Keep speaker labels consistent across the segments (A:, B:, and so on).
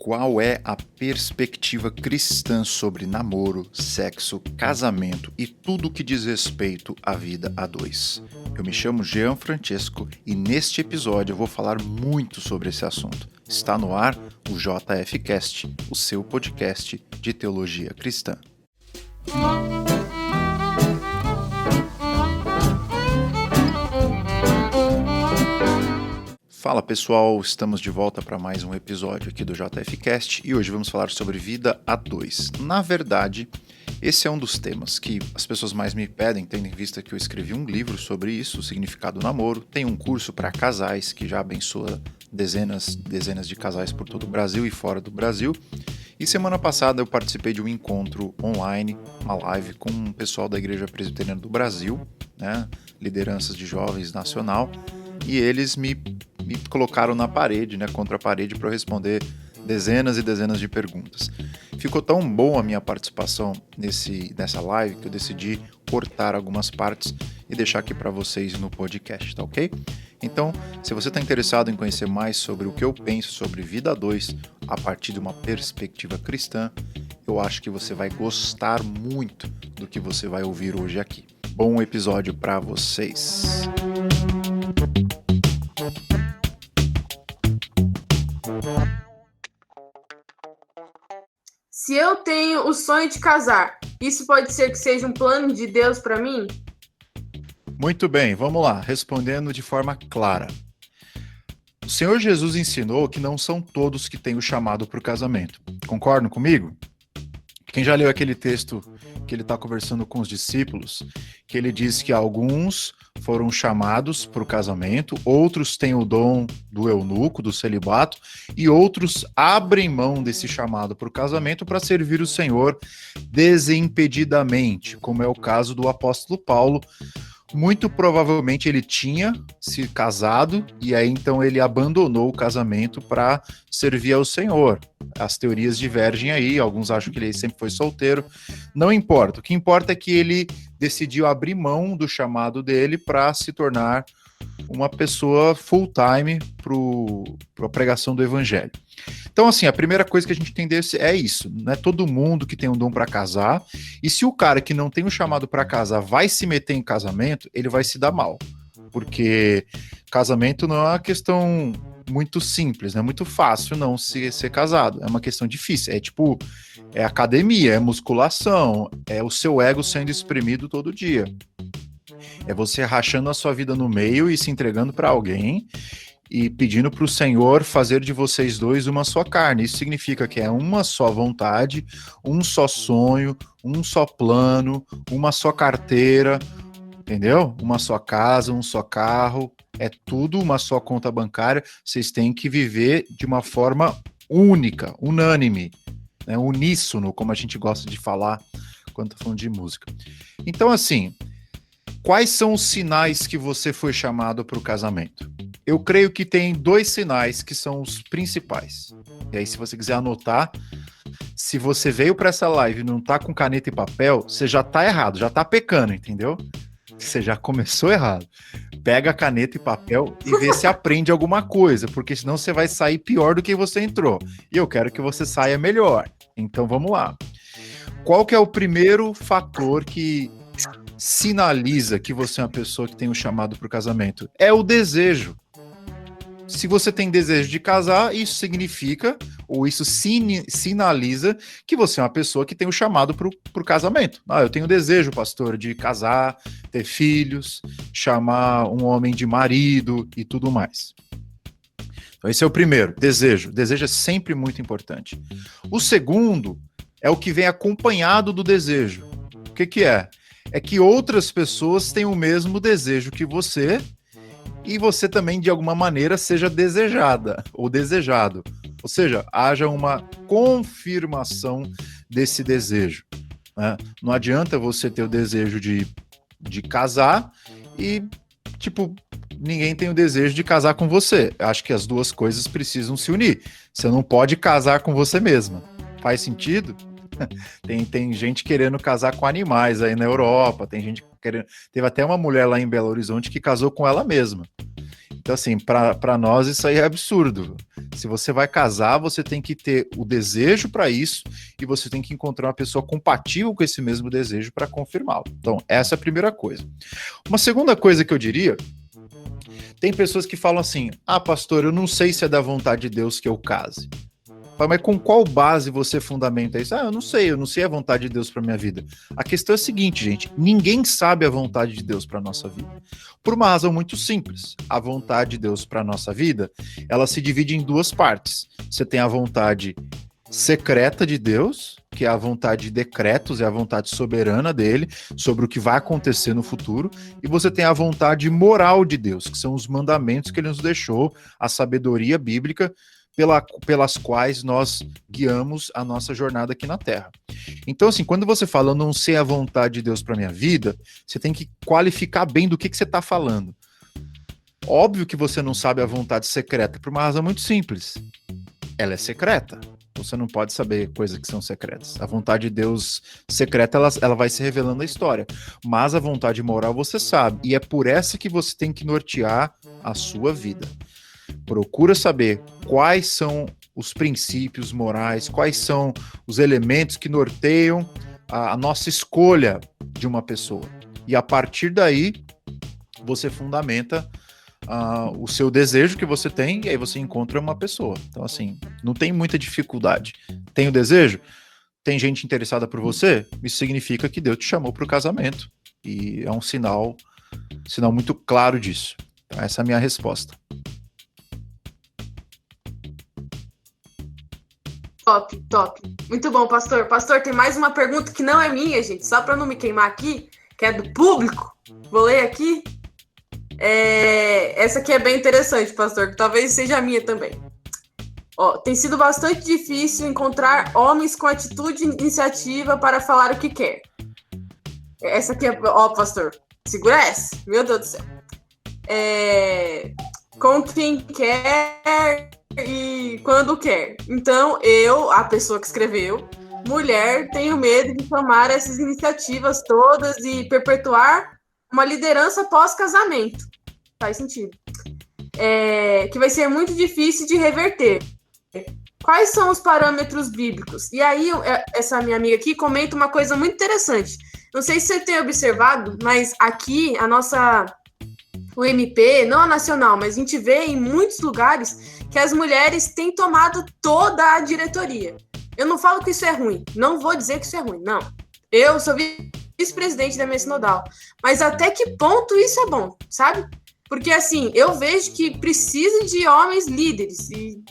A: qual é a perspectiva cristã sobre namoro, sexo, casamento e tudo que diz respeito à vida a dois. Eu me chamo Jean Francesco e neste episódio eu vou falar muito sobre esse assunto. Está no ar o JFcast, o seu podcast de teologia cristã. Fala pessoal, estamos de volta para mais um episódio aqui do JFcast e hoje vamos falar sobre vida a dois. Na verdade, esse é um dos temas que as pessoas mais me pedem, tendo em vista que eu escrevi um livro sobre isso, o significado do namoro. Tem um curso para casais que já abençoa dezenas de casais por todo o Brasil e fora do Brasil. E semana passada eu participei de um encontro online, uma live com um pessoal da Igreja Presbiteriana do Brasil, né, lideranças de jovens nacional, e eles me colocaram na parede, né, contra a parede, para eu responder dezenas e dezenas de perguntas. Ficou tão bom a minha participação nessa live que eu decidi cortar algumas partes e deixar aqui para vocês no podcast, tá ok? Então, se você está interessado em conhecer mais sobre o que eu penso sobre vida a dois a partir de uma perspectiva cristã, eu acho que você vai gostar muito do que você vai ouvir hoje aqui. Bom episódio para vocês!
B: Se eu tenho o sonho de casar, isso pode ser que seja um plano de Deus para mim?
A: Muito bem, vamos lá, respondendo de forma clara. O Senhor Jesus ensinou que não são todos que têm o chamado para o casamento. Concordam comigo? Quem já leu aquele texto que ele está conversando com os discípulos, que ele diz que alguns foram chamados para o casamento, outros têm o dom do eunuco, do celibato, e outros abrem mão desse chamado para o casamento para servir o Senhor desimpedidamente, como é o caso do apóstolo Paulo. Muito provavelmente ele tinha se casado e aí então ele abandonou o casamento para servir ao Senhor. As teorias divergem aí, alguns acham que ele sempre foi solteiro, não importa. O que importa é que ele decidiu abrir mão do chamado dele para se tornar uma pessoa full-time para a pregação do evangelho. Então, assim, a primeira coisa que a gente entender é isso, não é todo mundo que tem um dom para casar, e se o cara que não tem um chamado para casar vai se meter em casamento, ele vai se dar mal, porque casamento não é uma questão muito simples, não é muito fácil não ser casado, é uma questão difícil, é academia, é musculação, é o seu ego sendo exprimido todo dia. É você rachando a sua vida no meio e se entregando para alguém e pedindo para o Senhor fazer de vocês dois uma só carne. Isso significa que é uma só vontade, um só sonho, um só plano, uma só carteira, entendeu? Uma só casa, um só carro, é tudo uma só conta bancária. Vocês têm que viver de uma forma única, unânime, né? Uníssono, como a gente gosta de falar quando está falando de música. Então, assim, quais são os sinais que você foi chamado para o casamento? Eu creio que tem dois sinais que são os principais. E aí, se você quiser anotar, se você veio para essa live e não tá com caneta e papel, você já tá errado, já tá pecando, entendeu? Você já começou errado. Pega a caneta e papel e vê se aprende alguma coisa, porque senão você vai sair pior do que você entrou. E eu quero que você saia melhor. Então vamos lá. Qual que é o primeiro fator que sinaliza que você é uma pessoa que tem um chamado para o casamento? É o desejo. Se você tem desejo de casar, isso significa, ou isso sinaliza que você é uma pessoa que tem um chamado para o casamento. Eu tenho desejo, pastor, de casar, ter filhos, chamar um homem de marido e tudo mais. Então esse é o primeiro, desejo. Desejo é sempre muito importante. O segundo é o que vem acompanhado do desejo. O que é? É que outras pessoas têm o mesmo desejo que você e você também, de alguma maneira, seja desejada ou desejado. Ou seja, haja uma confirmação desse desejo, né? Não adianta você ter o desejo de casar e, ninguém tem o desejo de casar com você. Acho que as duas coisas precisam se unir. Você não pode casar com você mesma. Faz sentido? Tem gente querendo casar com animais aí na Europa, tem gente querendo... Teve até uma mulher lá em Belo Horizonte que casou com ela mesma. Então, assim, para nós isso aí é absurdo. Se você vai casar, você tem que ter o desejo para isso e você tem que encontrar uma pessoa compatível com esse mesmo desejo para confirmá-lo. Então, essa é a primeira coisa. Uma segunda coisa que eu diria, tem pessoas que falam assim, pastor, eu não sei se é da vontade de Deus que eu case. Mas com qual base você fundamenta isso? Eu não sei a vontade de Deus para minha vida. A questão é a seguinte, gente, ninguém sabe a vontade de Deus para nossa vida. Por uma razão muito simples. A vontade de Deus para nossa vida, ela se divide em duas partes. Você tem a vontade secreta de Deus, que é a vontade de decretos, é a vontade soberana dele sobre o que vai acontecer no futuro, e você tem a vontade moral de Deus, que são os mandamentos que ele nos deixou, a sabedoria bíblica, pelas quais nós guiamos a nossa jornada aqui na Terra. Então, assim, quando você fala, eu não sei a vontade de Deus para minha vida, você tem que qualificar bem do que você está falando. Óbvio que você não sabe a vontade secreta, por uma razão muito simples. Ela é secreta. Você não pode saber coisas que são secretas. A vontade de Deus secreta, ela vai se revelando na história. Mas a vontade moral você sabe. E é por essa que você tem que nortear a sua vida. Procura saber quais são os princípios morais, quais são os elementos que norteiam a nossa escolha de uma pessoa. E a partir daí, você fundamenta o seu desejo que você tem e aí você encontra uma pessoa. Então, assim, não tem muita dificuldade. Tem o desejo? Tem gente interessada por você? Isso significa que Deus te chamou para o casamento. E é um sinal muito claro disso. Então, essa é a minha resposta.
B: Top. Muito bom, pastor. Pastor, tem mais uma pergunta que não é minha, gente. Só para não me queimar aqui, que é do público. Vou ler aqui. Essa aqui é bem interessante, pastor, que talvez seja a minha também. Tem sido bastante difícil encontrar homens com atitude e iniciativa para falar o que quer. Essa aqui é... pastor, segura essa. Meu Deus do céu. Com quem quer... e quando quer. Então, a pessoa que escreveu, mulher, tenho medo de tomar essas iniciativas todas e perpetuar uma liderança pós-casamento. Faz sentido. Que vai ser muito difícil de reverter. Quais são os parâmetros bíblicos? E aí, essa minha amiga aqui comenta uma coisa muito interessante. Não sei se você tem observado, mas aqui, o MP, não a nacional, mas a gente vê em muitos lugares que as mulheres têm tomado toda a diretoria. Eu não falo que isso é ruim, não vou dizer que isso é ruim, não. Eu sou vice-presidente da minha sinodal, mas até que ponto isso é bom, sabe? Porque, assim, eu vejo que precisa de homens líderes, e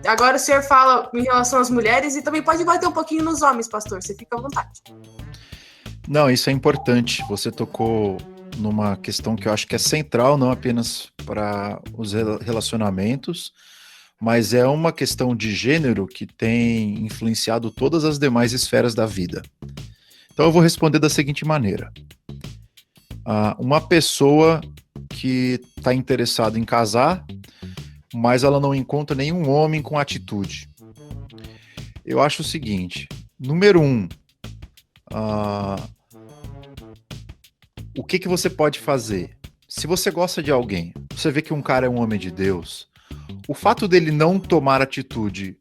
B: agora o senhor fala em relação às mulheres e também pode bater um pouquinho nos homens, pastor, você fica à vontade.
A: Não, isso é importante, você tocou numa questão que eu acho que é central, não apenas para os relacionamentos, mas é uma questão de gênero que tem influenciado todas as demais esferas da vida. Então eu vou responder da seguinte maneira. Uma pessoa que está interessada em casar, mas ela não encontra nenhum homem com atitude. Eu acho o seguinte, número 1, o que você pode fazer? Se você gosta de alguém, você vê que um cara é um homem de Deus, o fato dele não tomar atitude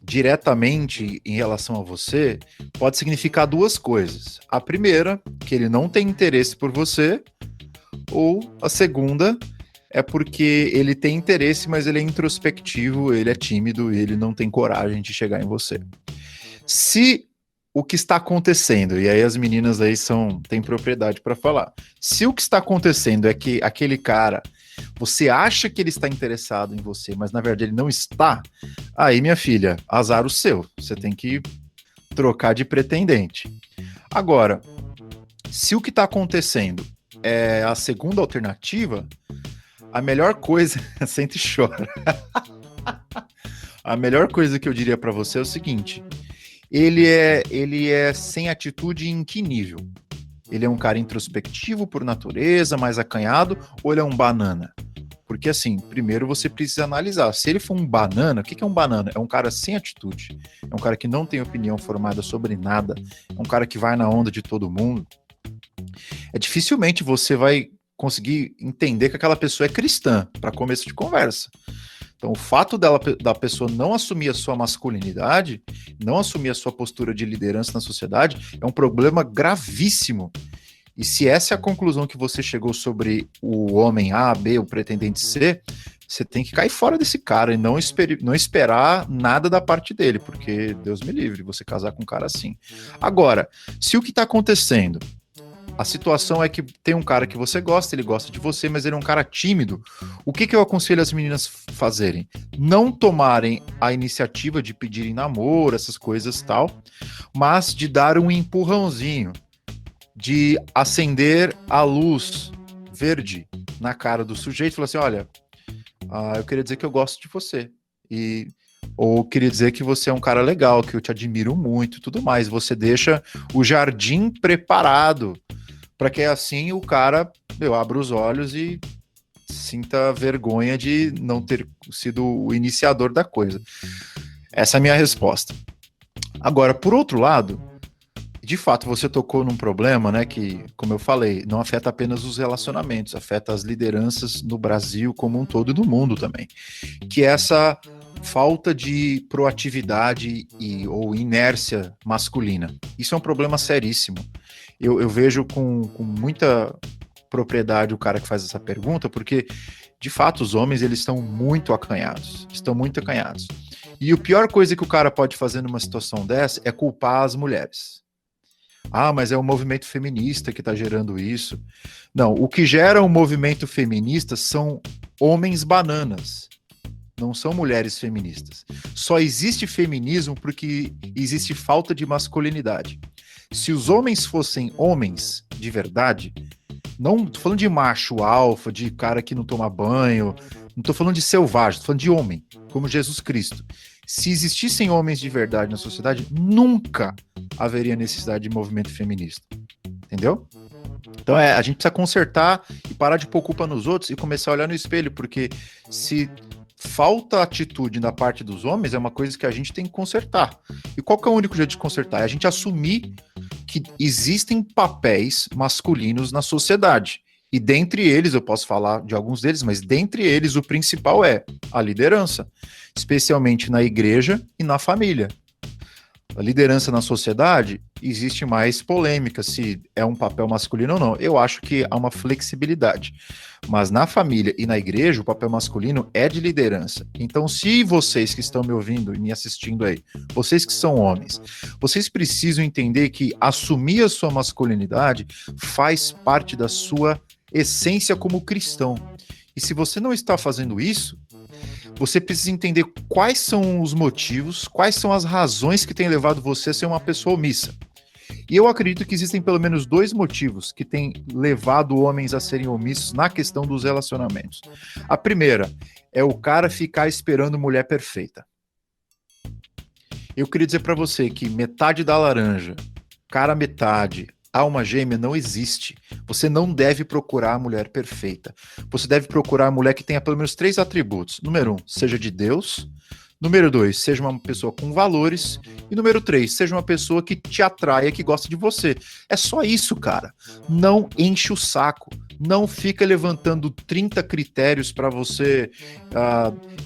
A: diretamente em relação a você pode significar duas coisas. A primeira, que ele não tem interesse por você, ou a segunda é porque ele tem interesse, mas ele é introspectivo, ele é tímido e ele não tem coragem de chegar em você. Se o que está acontecendo, e aí as meninas aí têm propriedade para falar, se o que está acontecendo é que aquele cara, você acha que ele está interessado em você, mas na verdade ele não está, aí, minha filha, azar o seu, você tem que trocar de pretendente. Agora, se o que está acontecendo é a segunda alternativa, a melhor coisa, sente e chora, a melhor coisa que eu diria para você é o seguinte, ele é sem atitude em que nível? Ele é um cara introspectivo por natureza, mais acanhado, ou ele é um banana? Porque assim, primeiro você precisa analisar, se ele for um banana, o que é um banana? É um cara sem atitude, é um cara que não tem opinião formada sobre nada, é um cara que vai na onda de todo mundo. Dificilmente você vai conseguir entender que aquela pessoa é cristã, para começo de conversa. Então, o fato da pessoa não assumir a sua masculinidade, não assumir a sua postura de liderança na sociedade, é um problema gravíssimo. E se essa é a conclusão que você chegou sobre o homem A, B, o pretendente C, você tem que cair fora desse cara e não esperar nada da parte dele, porque Deus me livre você casar com um cara assim. Agora, se o que está acontecendo, a situação é que tem um cara que você gosta, ele gosta de você, mas ele é um cara tímido, o que eu aconselho as meninas fazerem? Não tomarem a iniciativa de pedirem namoro, essas coisas tal, mas de dar um empurrãozinho, de acender a luz verde na cara do sujeito e falar assim, olha, eu queria dizer que eu gosto de você, ou queria dizer que você é um cara legal, que eu te admiro muito, tudo mais. Você deixa o jardim preparado para que assim o cara abra os olhos e sinta vergonha de não ter sido o iniciador da coisa. Essa é a minha resposta. Agora, por outro lado, de fato, você tocou num problema, né, que, como eu falei, não afeta apenas os relacionamentos, afeta as lideranças no Brasil como um todo e no mundo também, que é essa falta de proatividade ou inércia masculina. Isso é um problema seríssimo. Eu vejo com muita propriedade o cara que faz essa pergunta, porque, de fato, os homens eles estão muito acanhados. E a pior coisa que o cara pode fazer numa situação dessa é culpar as mulheres. Mas é o movimento feminista que está gerando isso. Não, o que gera o movimento feminista são homens bananas, não são mulheres feministas. Só existe feminismo porque existe falta de masculinidade. Se os homens fossem homens de verdade, não tô falando de macho alfa, de cara que não toma banho, não tô falando de selvagem, tô falando de homem, como Jesus Cristo. Se existissem homens de verdade na sociedade, nunca haveria necessidade de movimento feminista. Entendeu? Então a gente precisa consertar e parar de pôr culpa nos outros e começar a olhar no espelho, porque se falta atitude da parte dos homens, é uma coisa que a gente tem que consertar. E qual que é o único jeito de consertar? É a gente assumir que existem papéis masculinos na sociedade. E dentre eles, eu posso falar de alguns deles, mas dentre eles o principal é a liderança, especialmente na igreja e na família. A liderança na sociedade, existe mais polêmica se é um papel masculino ou não. Eu acho que há uma flexibilidade. Mas na família e na igreja, o papel masculino é de liderança. Então, se vocês que estão me ouvindo e me assistindo aí, vocês que são homens, vocês precisam entender que assumir a sua masculinidade faz parte da sua essência como cristão. E se você não está fazendo isso, você precisa entender quais são os motivos, quais são as razões que têm levado você a ser uma pessoa omissa. E eu acredito que existem pelo menos 2 motivos que têm levado homens a serem omissos na questão dos relacionamentos. A primeira é o cara ficar esperando mulher perfeita. Eu queria dizer para você que metade da laranja, cara metade, alma gêmea não existe. Você não deve procurar a mulher perfeita. Você deve procurar a mulher que tenha pelo menos 3 atributos. Número 1, seja de Deus. Número 2, seja uma pessoa com valores. E número 3, seja uma pessoa que te atraia, que gosta de você. É só isso, cara. Não enche o saco. Não fica levantando 30 critérios para você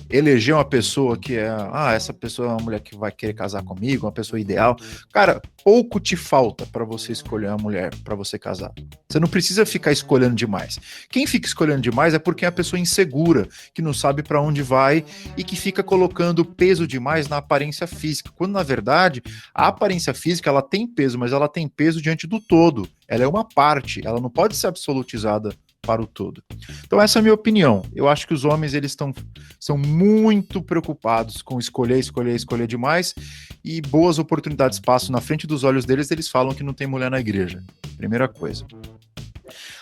A: eleger uma pessoa que é... essa pessoa é uma mulher que vai querer casar comigo, uma pessoa ideal. Cara, pouco te falta para você escolher uma mulher para você casar. Você não precisa ficar escolhendo demais. Quem fica escolhendo demais é porque é a pessoa insegura, que não sabe para onde vai e que fica colocando peso demais na aparência física, quando na verdade a aparência física ela tem peso, mas ela tem peso diante do todo. Ela é uma parte, ela não pode ser absolutizada para o todo. Então essa é a minha opinião. Eu acho que os homens eles são muito preocupados com escolher demais e boas oportunidades passam na frente dos olhos deles, eles falam que não tem mulher na igreja. Primeira coisa.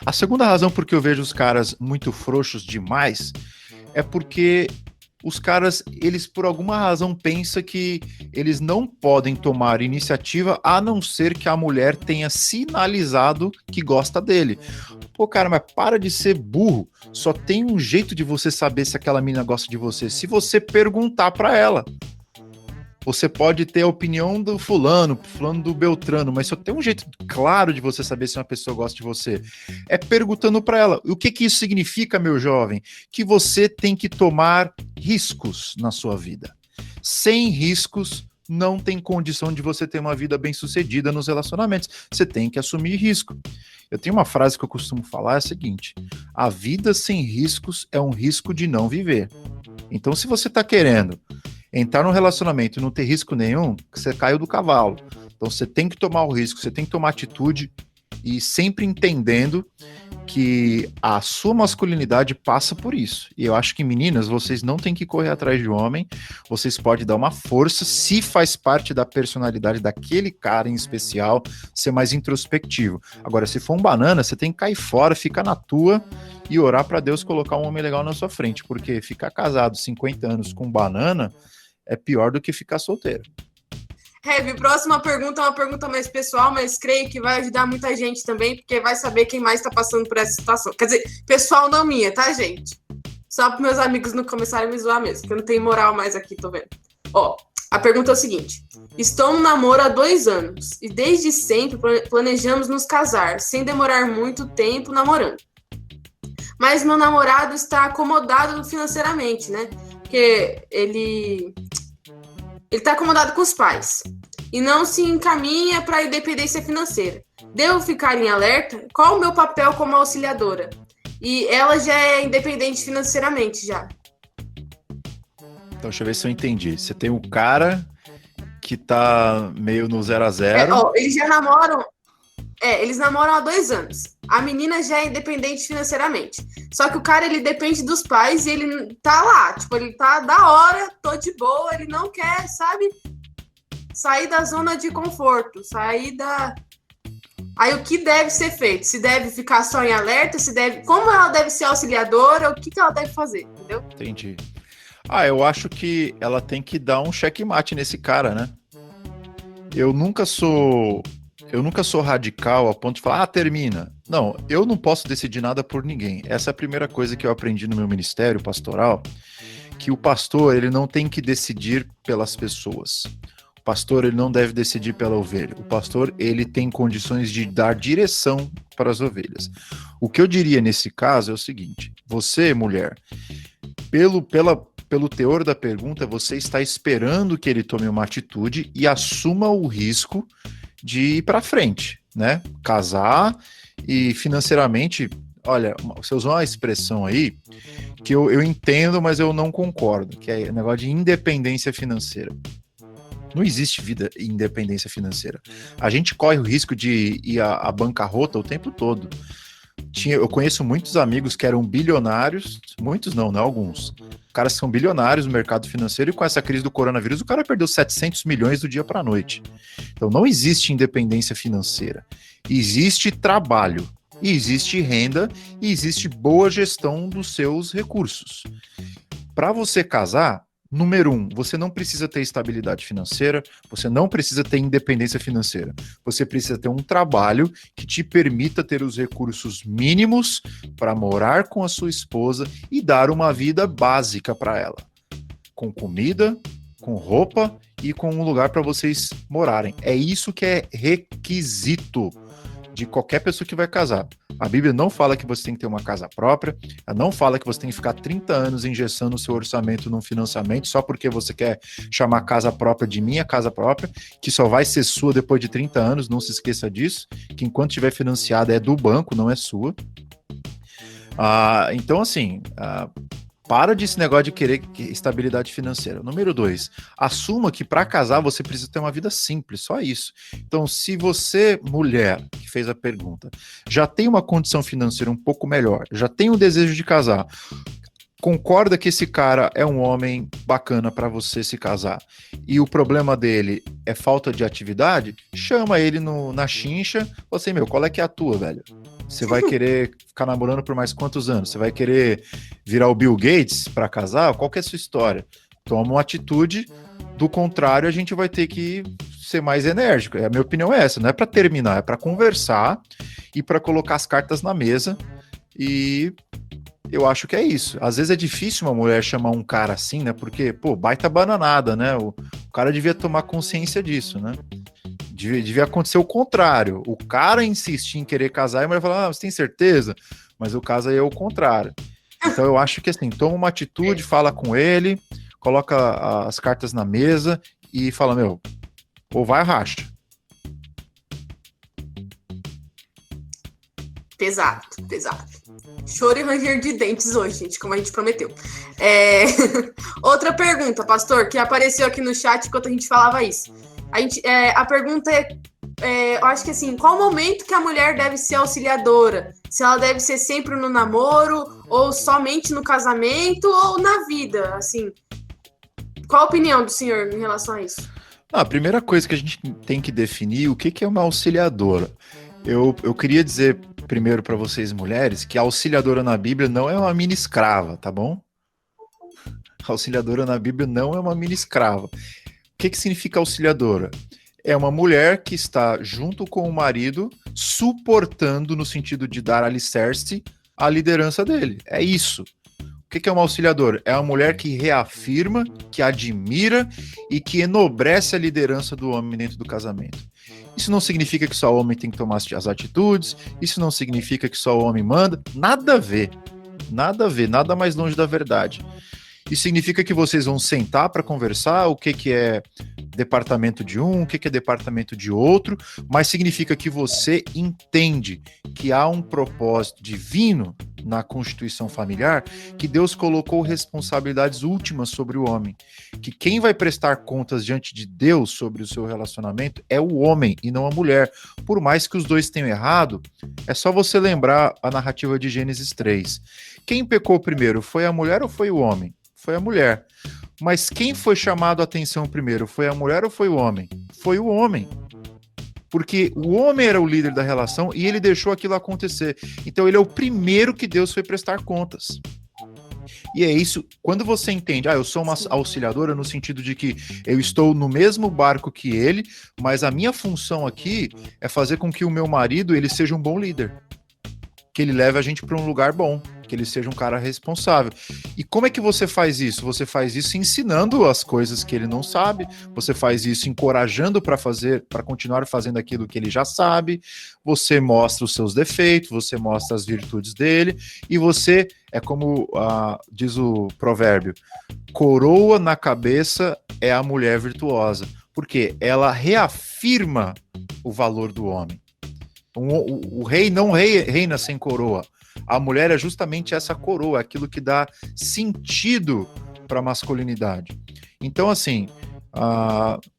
A: A segunda razão por que eu vejo os caras muito frouxos demais é porque os caras, eles por alguma razão pensam que eles não podem tomar iniciativa a não ser que a mulher tenha sinalizado que gosta dele. Pô, cara, mas para de ser burro. Só tem um jeito de você saber se aquela menina gosta de você, se você perguntar pra ela. você pode ter a opinião do fulano do Beltrano, mas só tem um jeito claro de você saber se uma pessoa gosta de você. É perguntando para ela. O que isso significa, meu jovem? Que você tem que tomar riscos na sua vida. Sem riscos, não tem condição de você ter uma vida bem-sucedida nos relacionamentos. Você tem que assumir risco. Eu tenho uma frase que eu costumo falar, é a seguinte: a vida sem riscos é um risco de não viver. Então, se você está querendo entrar num relacionamento e não ter risco nenhum, você caiu do cavalo. Então, você tem que tomar o risco, você tem que tomar atitude e sempre entendendo que a sua masculinidade passa por isso. E eu acho que, meninas, vocês não têm que correr atrás de homem, vocês podem dar uma força, se faz parte da personalidade daquele cara em especial, ser mais introspectivo. Agora, se for um banana, você tem que cair fora, ficar na tua e orar para Deus colocar um homem legal na sua frente, porque ficar casado 50 anos com banana é pior do que ficar solteiro.
B: Heavy, próxima pergunta é uma pergunta mais pessoal, mas creio que vai ajudar muita gente também, porque vai saber quem mais está passando por essa situação. Quer dizer, pessoal não minha, tá, gente? Só para meus amigos não começarem a me zoar mesmo, porque eu não tenho moral mais aqui, tô vendo. Ó, a pergunta é o seguinte: estou no namoro há 2 anos e desde sempre planejamos nos casar, sem demorar muito tempo namorando. Mas meu namorado está acomodado financeiramente, né? Porque ele está acomodado com os pais e não se encaminha para a independência financeira. Devo ficar em alerta? Qual o meu papel como auxiliadora? E ela já é independente financeiramente, já.
A: Então, deixa eu ver se eu entendi. Você tem um cara que tá meio no 0 a 0.
B: Eles já namoram... eles namoram há 2 anos. A menina já é independente financeiramente. Só que o cara, ele depende dos pais e ele tá lá. Tipo, ele tá da hora, tô de boa, ele não quer, sabe? Sair da zona de conforto, sair da... Aí o que deve ser feito? Se deve ficar só em alerta, se deve... Como ela deve ser auxiliadora, o que ela deve fazer, entendeu?
A: Entendi. Eu acho que ela tem que dar um checkmate nesse cara, né? Eu nunca sou radical a ponto de falar, termina. Não, eu não posso decidir nada por ninguém. Essa é a primeira coisa que eu aprendi no meu ministério pastoral, que o pastor, ele não tem que decidir pelas pessoas. O pastor, ele não deve decidir pela ovelha. O pastor, ele tem condições de dar direção para as ovelhas. O que eu diria nesse caso é o seguinte: você, mulher, pelo teor da pergunta, você está esperando que ele tome uma atitude e assuma o risco de ir para frente, né? Casar e financeiramente, olha, você usou uma expressão aí que eu entendo, mas eu não concordo, que é o negócio de independência financeira. Não existe vida em independência financeira. A gente corre o risco de ir à bancarrota o tempo todo. Eu conheço muitos amigos que eram bilionários, muitos não alguns. Caras são bilionários no mercado financeiro e com essa crise do coronavírus o cara perdeu 700 milhões do dia para a noite. Então não existe independência financeira. Existe trabalho, existe renda e existe boa gestão dos seus recursos. Para você casar, número 1, você não precisa ter estabilidade financeira, você não precisa ter independência financeira. Você precisa ter um trabalho que te permita ter os recursos mínimos para morar com a sua esposa e dar uma vida básica para ela. Com comida, com roupa e com um lugar para vocês morarem. É isso que é requisito de qualquer pessoa que vai casar. A Bíblia não fala que você tem que ter uma casa própria, ela não fala que você tem que ficar 30 anos engessando o seu orçamento num financiamento só porque você quer chamar casa própria de minha casa própria, que só vai ser sua depois de 30 anos, não se esqueça disso, que enquanto estiver financiada é do banco, não é sua. Então, assim, para desse negócio de querer estabilidade financeira. Número 2, assuma que para casar você precisa ter uma vida simples, só isso. Então, se você, mulher, que fez a pergunta, já tem uma condição financeira um pouco melhor, já tem o desejo de casar, concorda que esse cara é um homem bacana para você se casar e o problema dele é falta de atividade, chama ele na chincha, você, qual é que é a tua, velho? Você vai querer ficar namorando por mais quantos anos? Você vai querer virar o Bill Gates para casar? Qual que é a sua história? Toma uma atitude, do contrário a gente vai ter que ser mais enérgico. A minha opinião é essa, não é para terminar, é para conversar e para colocar as cartas na mesa, e eu acho que é isso. Às vezes é difícil uma mulher chamar um cara assim, né? Porque, baita bananada, né? O cara devia tomar consciência disso, né? Devia acontecer o contrário. O cara insistir em querer casar e a mulher falar, você tem certeza? Mas o caso aí é o contrário. Então eu acho que assim, toma uma atitude, fala com ele, coloca as cartas na mesa e fala, ou vai racha.
B: Pesado. Choro e ranger de dentes hoje, gente, como a gente prometeu. Outra pergunta, pastor, que apareceu aqui no chat enquanto a gente falava isso. A pergunta eu acho que assim, qual momento que a mulher deve ser auxiliadora? Se ela deve ser sempre no namoro, ou somente no casamento, ou na vida, assim. Qual a opinião do senhor em relação a isso?
A: A primeira coisa que a gente tem que definir o que é uma auxiliadora. Eu queria dizer primeiro para vocês, mulheres, que a auxiliadora na Bíblia não é uma mini escrava, tá bom? A auxiliadora na Bíblia não é uma mini escrava. O que significa auxiliadora? É uma mulher que está junto com o marido, suportando no sentido de dar alicerce à liderança dele. É isso. O que é uma auxiliadora? É uma mulher que reafirma, que admira e que enobrece a liderança do homem dentro do casamento. Isso não significa que só o homem tem que tomar as atitudes, isso não significa que só o homem manda, nada a ver, nada mais longe da verdade. Isso significa que vocês vão sentar para conversar o que é departamento de um, o que é departamento de outro, mas significa que você entende que há um propósito divino na constituição familiar, que Deus colocou responsabilidades últimas sobre o homem, que quem vai prestar contas diante de Deus sobre o seu relacionamento é o homem e não a mulher. Por mais que os dois tenham errado, é só você lembrar a narrativa de Gênesis 3. Quem pecou primeiro, foi a mulher ou foi o homem? Foi a mulher. Mas quem foi chamado a atenção primeiro? Foi a mulher ou foi o homem? Foi o homem. Porque o homem era o líder da relação e ele deixou aquilo acontecer. Então ele é o primeiro que Deus foi prestar contas. E é isso, quando você entende, eu sou uma auxiliadora no sentido de que eu estou no mesmo barco que ele, mas a minha função aqui é fazer com que o meu marido ele seja um bom líder. Que ele leve a gente para um lugar bom, que ele seja um cara responsável. E como é que você faz isso? Você faz isso ensinando as coisas que ele não sabe, você faz isso encorajando para continuar fazendo aquilo que ele já sabe, você mostra os seus defeitos, você mostra as virtudes dele, e você, é como diz o provérbio, coroa na cabeça é a mulher virtuosa, porque ela reafirma o valor do homem. O rei não reina sem coroa. A mulher é justamente essa coroa, aquilo que dá sentido para a masculinidade. Então, assim,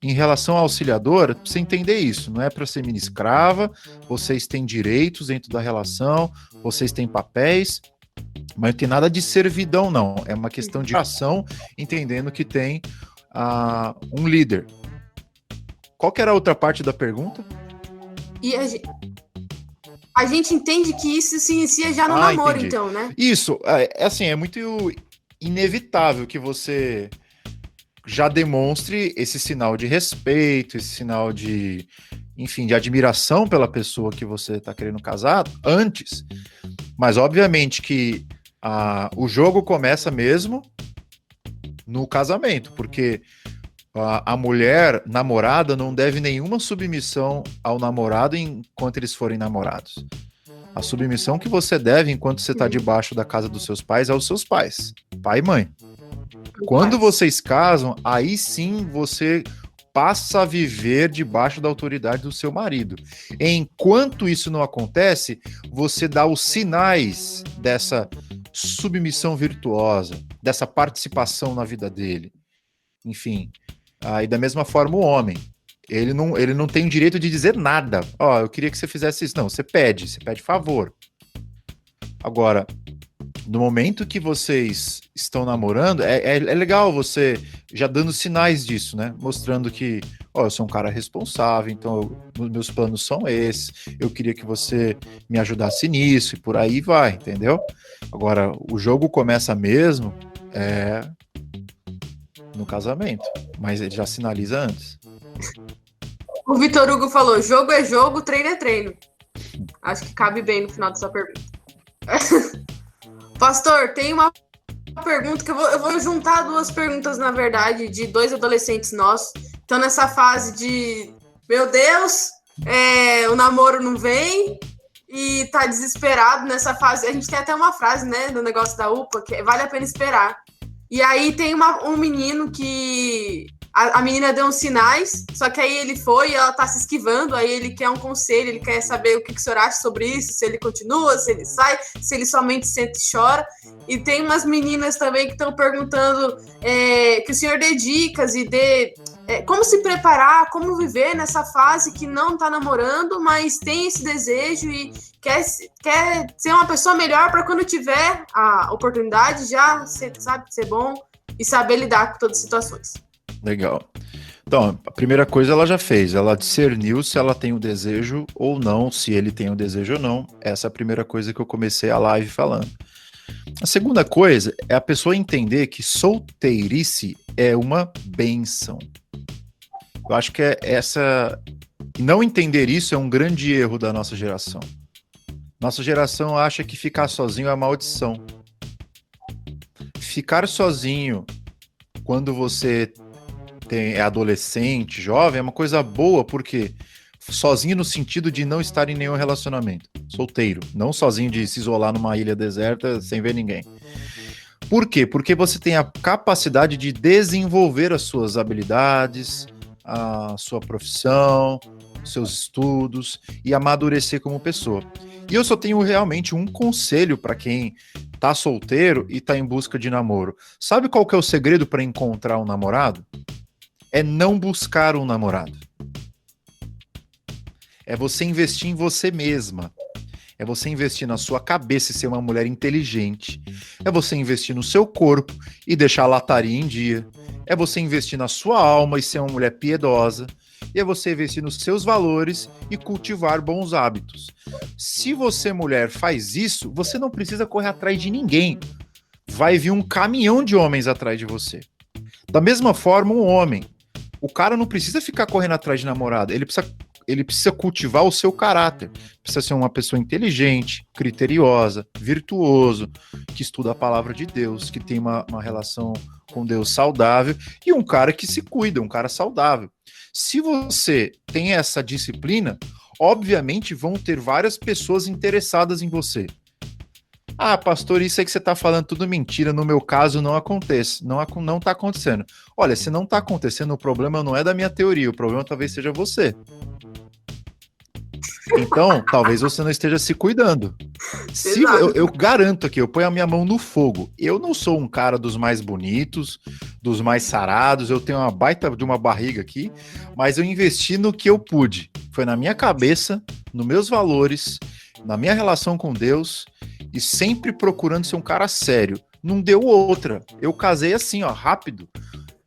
A: em relação à auxiliadora, você entender isso, não é para ser mini escrava, vocês têm direitos dentro da relação, vocês têm papéis, mas não tem nada de servidão, não. É uma questão de ação, entendendo que tem um líder. Qual que era a outra parte da pergunta?
B: E a gente entende que isso se inicia já no namoro,
A: entendi.
B: então, né?
A: Isso, é muito inevitável que você já demonstre esse sinal de respeito, esse sinal de, enfim, de admiração pela pessoa que você está querendo casar antes. Mas, obviamente, que o jogo começa mesmo no casamento, porque a mulher namorada não deve nenhuma submissão ao namorado enquanto eles forem namorados. A submissão que você deve enquanto você está debaixo da casa dos seus pais é aos seus pais, pai e mãe. Quando vocês casam, aí sim você passa a viver debaixo da autoridade do seu marido. Enquanto isso não acontece, você dá os sinais dessa submissão virtuosa, dessa participação na vida dele. Enfim, e da mesma forma o homem. Ele não tem o direito de dizer nada. Eu queria que você fizesse isso. Não, você pede favor. Agora, no momento que vocês estão namorando, é legal você já dando sinais disso, né? Mostrando que, eu sou um cara responsável, então meus planos são esses, eu queria que você me ajudasse nisso, e por aí vai, entendeu? Agora, o jogo começa mesmo no casamento, mas ele já sinaliza antes.
B: O Vitor Hugo falou, jogo é jogo, treino é treino. Acho que cabe bem no final dessa pergunta. Pastor, tem uma pergunta que eu vou juntar duas perguntas, na verdade, de dois adolescentes nossos. Estão nessa fase de, meu Deus, o namoro não vem e tá desesperado nessa fase. A gente tem até uma frase, né, do negócio da UPA, que vale a pena esperar. E aí tem um menino que... A menina deu uns sinais, só que aí ele foi e ela tá se esquivando, aí ele quer um conselho, ele quer saber o que o senhor acha sobre isso, se ele continua, se ele sai, se ele somente sente e chora. E tem umas meninas também que estão perguntando que o senhor dê dicas e dê como se preparar, como viver nessa fase que não tá namorando, mas tem esse desejo e quer ser uma pessoa melhor para quando tiver a oportunidade já, sabe, ser bom e saber lidar com todas as situações.
A: Legal. Então, a primeira coisa ela já fez, ela discerniu se ela tem o desejo ou não, se ele tem o desejo ou não. Essa é a primeira coisa que eu comecei a live falando. A segunda coisa é a pessoa entender que solteirice é uma bênção. Eu acho que não entender isso é um grande erro da nossa geração. Nossa geração acha que ficar sozinho é maldição. Ficar sozinho quando você é adolescente, jovem, é uma coisa boa, porque sozinho no sentido de não estar em nenhum relacionamento. Solteiro, não sozinho de se isolar numa ilha deserta sem ver ninguém. Por quê? Porque você tem a capacidade de desenvolver as suas habilidades, a sua profissão, seus estudos e amadurecer como pessoa. E eu só tenho realmente um conselho para quem tá solteiro e tá em busca de namoro. Sabe qual que é o segredo para encontrar um namorado? É não buscar um namorado. É você investir em você mesma. É você investir na sua cabeça e ser uma mulher inteligente. É você investir no seu corpo e deixar a lataria em dia. É você investir na sua alma e ser uma mulher piedosa. E é você investir nos seus valores e cultivar bons hábitos. Se você, mulher, faz isso, você não precisa correr atrás de ninguém. Vai vir um caminhão de homens atrás de você. Da mesma forma, um homem. O cara não precisa ficar correndo atrás de namorada. Ele precisa cultivar o seu caráter. Precisa ser uma pessoa inteligente, criteriosa, virtuoso, que estuda a palavra de Deus, que tem uma relação com Deus saudável e um cara que se cuida, um cara saudável. Se você tem essa disciplina, obviamente vão ter várias pessoas interessadas em você. Ah, pastor, isso aí que você está falando tudo mentira, no meu caso não acontece, não está acontecendo. Olha, se não está acontecendo, o problema não é da minha teoria, o problema talvez seja você. Então, talvez você não esteja se cuidando. Eu garanto aqui, eu ponho a minha mão no fogo. Eu não sou um cara dos mais bonitos, dos mais sarados, eu tenho uma baita de uma barriga aqui, mas eu investi no que eu pude. Foi na minha cabeça, nos meus valores, na minha relação com Deus e sempre procurando ser um cara sério. Não deu outra. Eu casei assim, ó, rápido.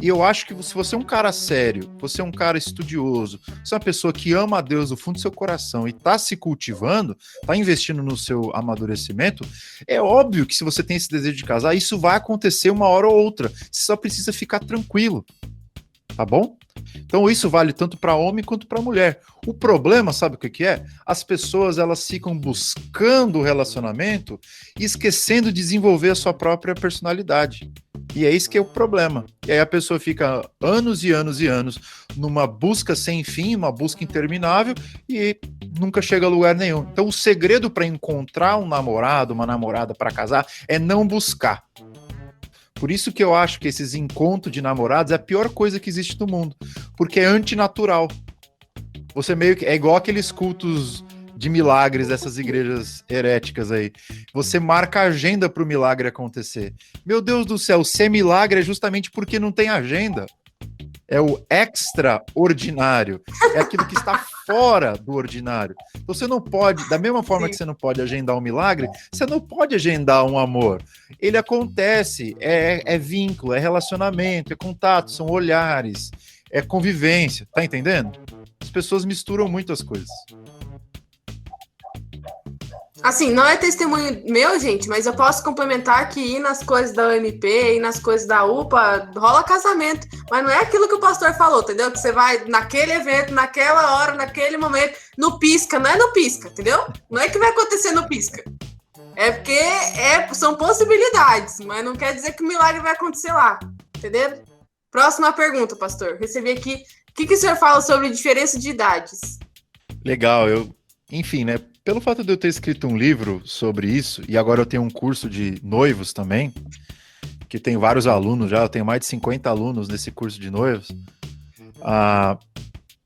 A: E eu acho que se você é um cara sério, você é um cara estudioso, você é uma pessoa que ama a Deus do fundo do seu coração e tá se cultivando, tá investindo no seu amadurecimento, é óbvio que se você tem esse desejo de casar, isso vai acontecer uma hora ou outra. Você só precisa ficar tranquilo. Tá bom? Então isso vale tanto para homem quanto para mulher. O problema, sabe o que é? As pessoas elas ficam buscando o relacionamento e esquecendo de desenvolver a sua própria personalidade. E é isso que é o problema. E aí a pessoa fica anos e anos e anos numa busca sem fim, uma busca interminável e nunca chega a lugar nenhum. Então o segredo para encontrar um namorado, uma namorada para casar é não buscar. Por isso que eu acho que esses encontros de namorados é a pior coisa que existe no mundo, porque é antinatural. Você meio que é igual aqueles cultos de milagres dessas igrejas heréticas aí. Você marca a agenda para o milagre acontecer. Meu Deus do céu, ser milagre é justamente porque não tem agenda. É o extraordinário. É aquilo que está fora do ordinário. Então você não pode, da mesma forma que você não pode agendar um milagre, você não pode agendar um amor. Ele acontece, é vínculo, é relacionamento, é contato, são olhares, é convivência. Tá entendendo? As pessoas misturam muito as coisas.
B: Assim, não é testemunho meu, gente, mas eu posso complementar que ir nas coisas da UMP, ir nas coisas da UPA, rola casamento. Mas não é aquilo que o pastor falou, entendeu? Que você vai naquele evento, naquela hora, naquele momento, no pisca. Não é no pisca, entendeu? Não é que vai acontecer no pisca. É porque são possibilidades, mas não quer dizer que o milagre vai acontecer lá. Entendeu? Próxima pergunta, pastor. Recebi aqui. O que o senhor fala sobre diferença de idades?
A: Legal, enfim, né? Pelo fato de eu ter escrito um livro sobre isso, e agora eu tenho um curso de noivos também, que tem vários alunos já, eu tenho mais de 50 alunos nesse curso de noivos.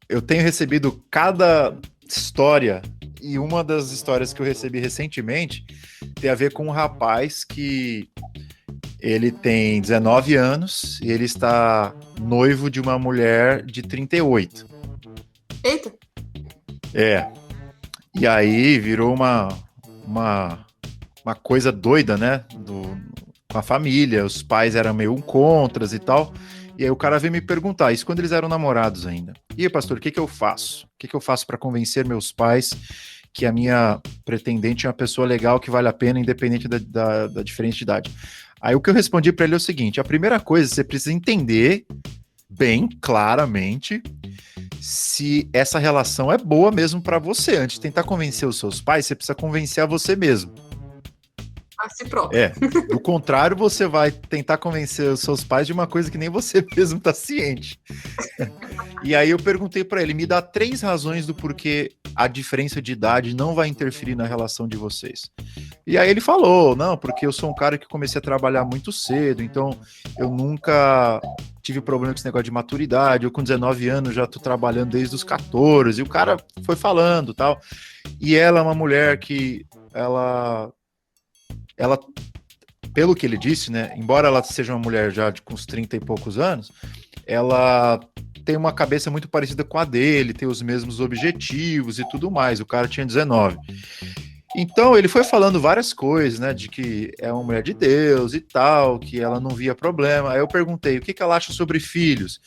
A: Eu tenho recebido cada história, e uma das histórias que eu recebi recentemente tem a ver com um rapaz que ele tem 19 anos e ele está noivo de uma mulher de 38.
B: Eita!
A: E aí virou uma coisa doida, né? Com a família, os pais eram meio contras e tal. E aí o cara veio me perguntar, isso quando eles eram namorados ainda. E aí, pastor, o que eu faço? O que eu faço para convencer meus pais que a minha pretendente é uma pessoa legal, que vale a pena, independente da diferença de idade? Aí o que eu respondi para ele é o seguinte, a primeira coisa, você precisa entender bem claramente se essa relação é boa mesmo para você. Antes de tentar convencer os seus pais, você precisa convencer a você mesmo.
B: A si próprio.
A: Do contrário, você vai tentar convencer os seus pais de uma coisa que nem você mesmo está ciente. E aí eu perguntei para ele, me dá 3 razões do porquê a diferença de idade não vai interferir na relação de vocês. E aí ele falou, não, porque eu sou um cara que comecei a trabalhar muito cedo, então eu nunca tive problema com esse negócio de maturidade, eu com 19 anos já tô trabalhando desde os 14, e o cara foi falando tal. E ela é uma mulher que ela, pelo que ele disse, né, embora ela seja uma mulher já com uns 30 e poucos anos, ela tem uma cabeça muito parecida com a dele, tem os mesmos objetivos e tudo mais. O cara tinha 19. Então ele foi falando várias coisas, né, de que é uma mulher de Deus e tal, que ela não via problema. Aí eu perguntei, o que ela acha sobre filhos?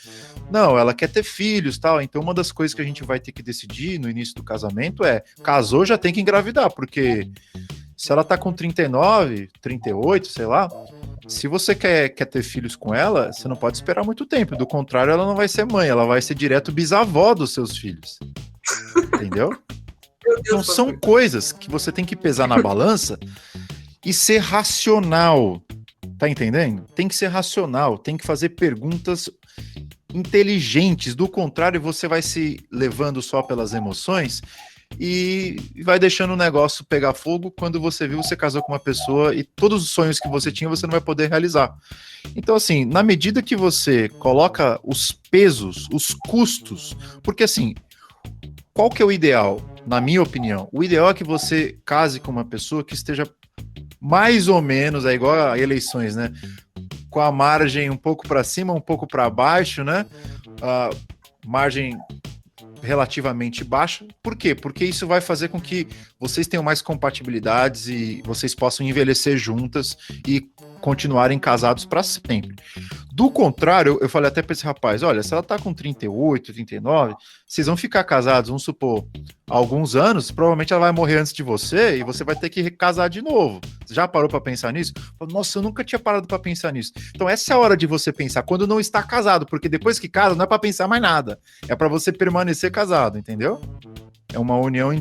A: Não, ela quer ter filhos, tal. Então uma das coisas que a gente vai ter que decidir no início do casamento é, casou, já tem que engravidar, porque se ela tá com 39, 38, sei lá, se você quer ter filhos com ela, você não pode esperar muito tempo. Do contrário, ela não vai ser mãe, ela vai ser direto bisavó dos seus filhos. Entendeu? Então são coisas que você tem que pesar na balança e ser racional. Tá entendendo? Tem que ser racional, tem que fazer perguntas inteligentes. Do contrário, você vai se levando só pelas emoções e vai deixando o negócio pegar fogo. Quando você viu, você casou com uma pessoa e todos os sonhos que você tinha, você não vai poder realizar. Então, assim, na medida que você coloca os pesos, os custos, porque assim, qual que é o ideal? Na minha opinião, o ideal é que você case com uma pessoa que esteja mais ou menos, é igual a eleições, né? Com a margem um pouco para cima, um pouco para baixo, né? A margem relativamente baixa. Por quê? Porque isso vai fazer com que vocês tenham mais compatibilidades e vocês possam envelhecer juntas e continuarem casados para sempre. Do contrário, eu falei até para esse rapaz, olha, se ela tá com 38, 39, vocês vão ficar casados, vamos supor, há alguns anos, provavelmente ela vai morrer antes de você e você vai ter que casar de novo. Você já parou para pensar nisso? Nossa, eu nunca tinha parado para pensar nisso. Então essa é a hora de você pensar quando não está casado, porque depois que casa não é para pensar mais nada, é para você permanecer casado, entendeu? É uma união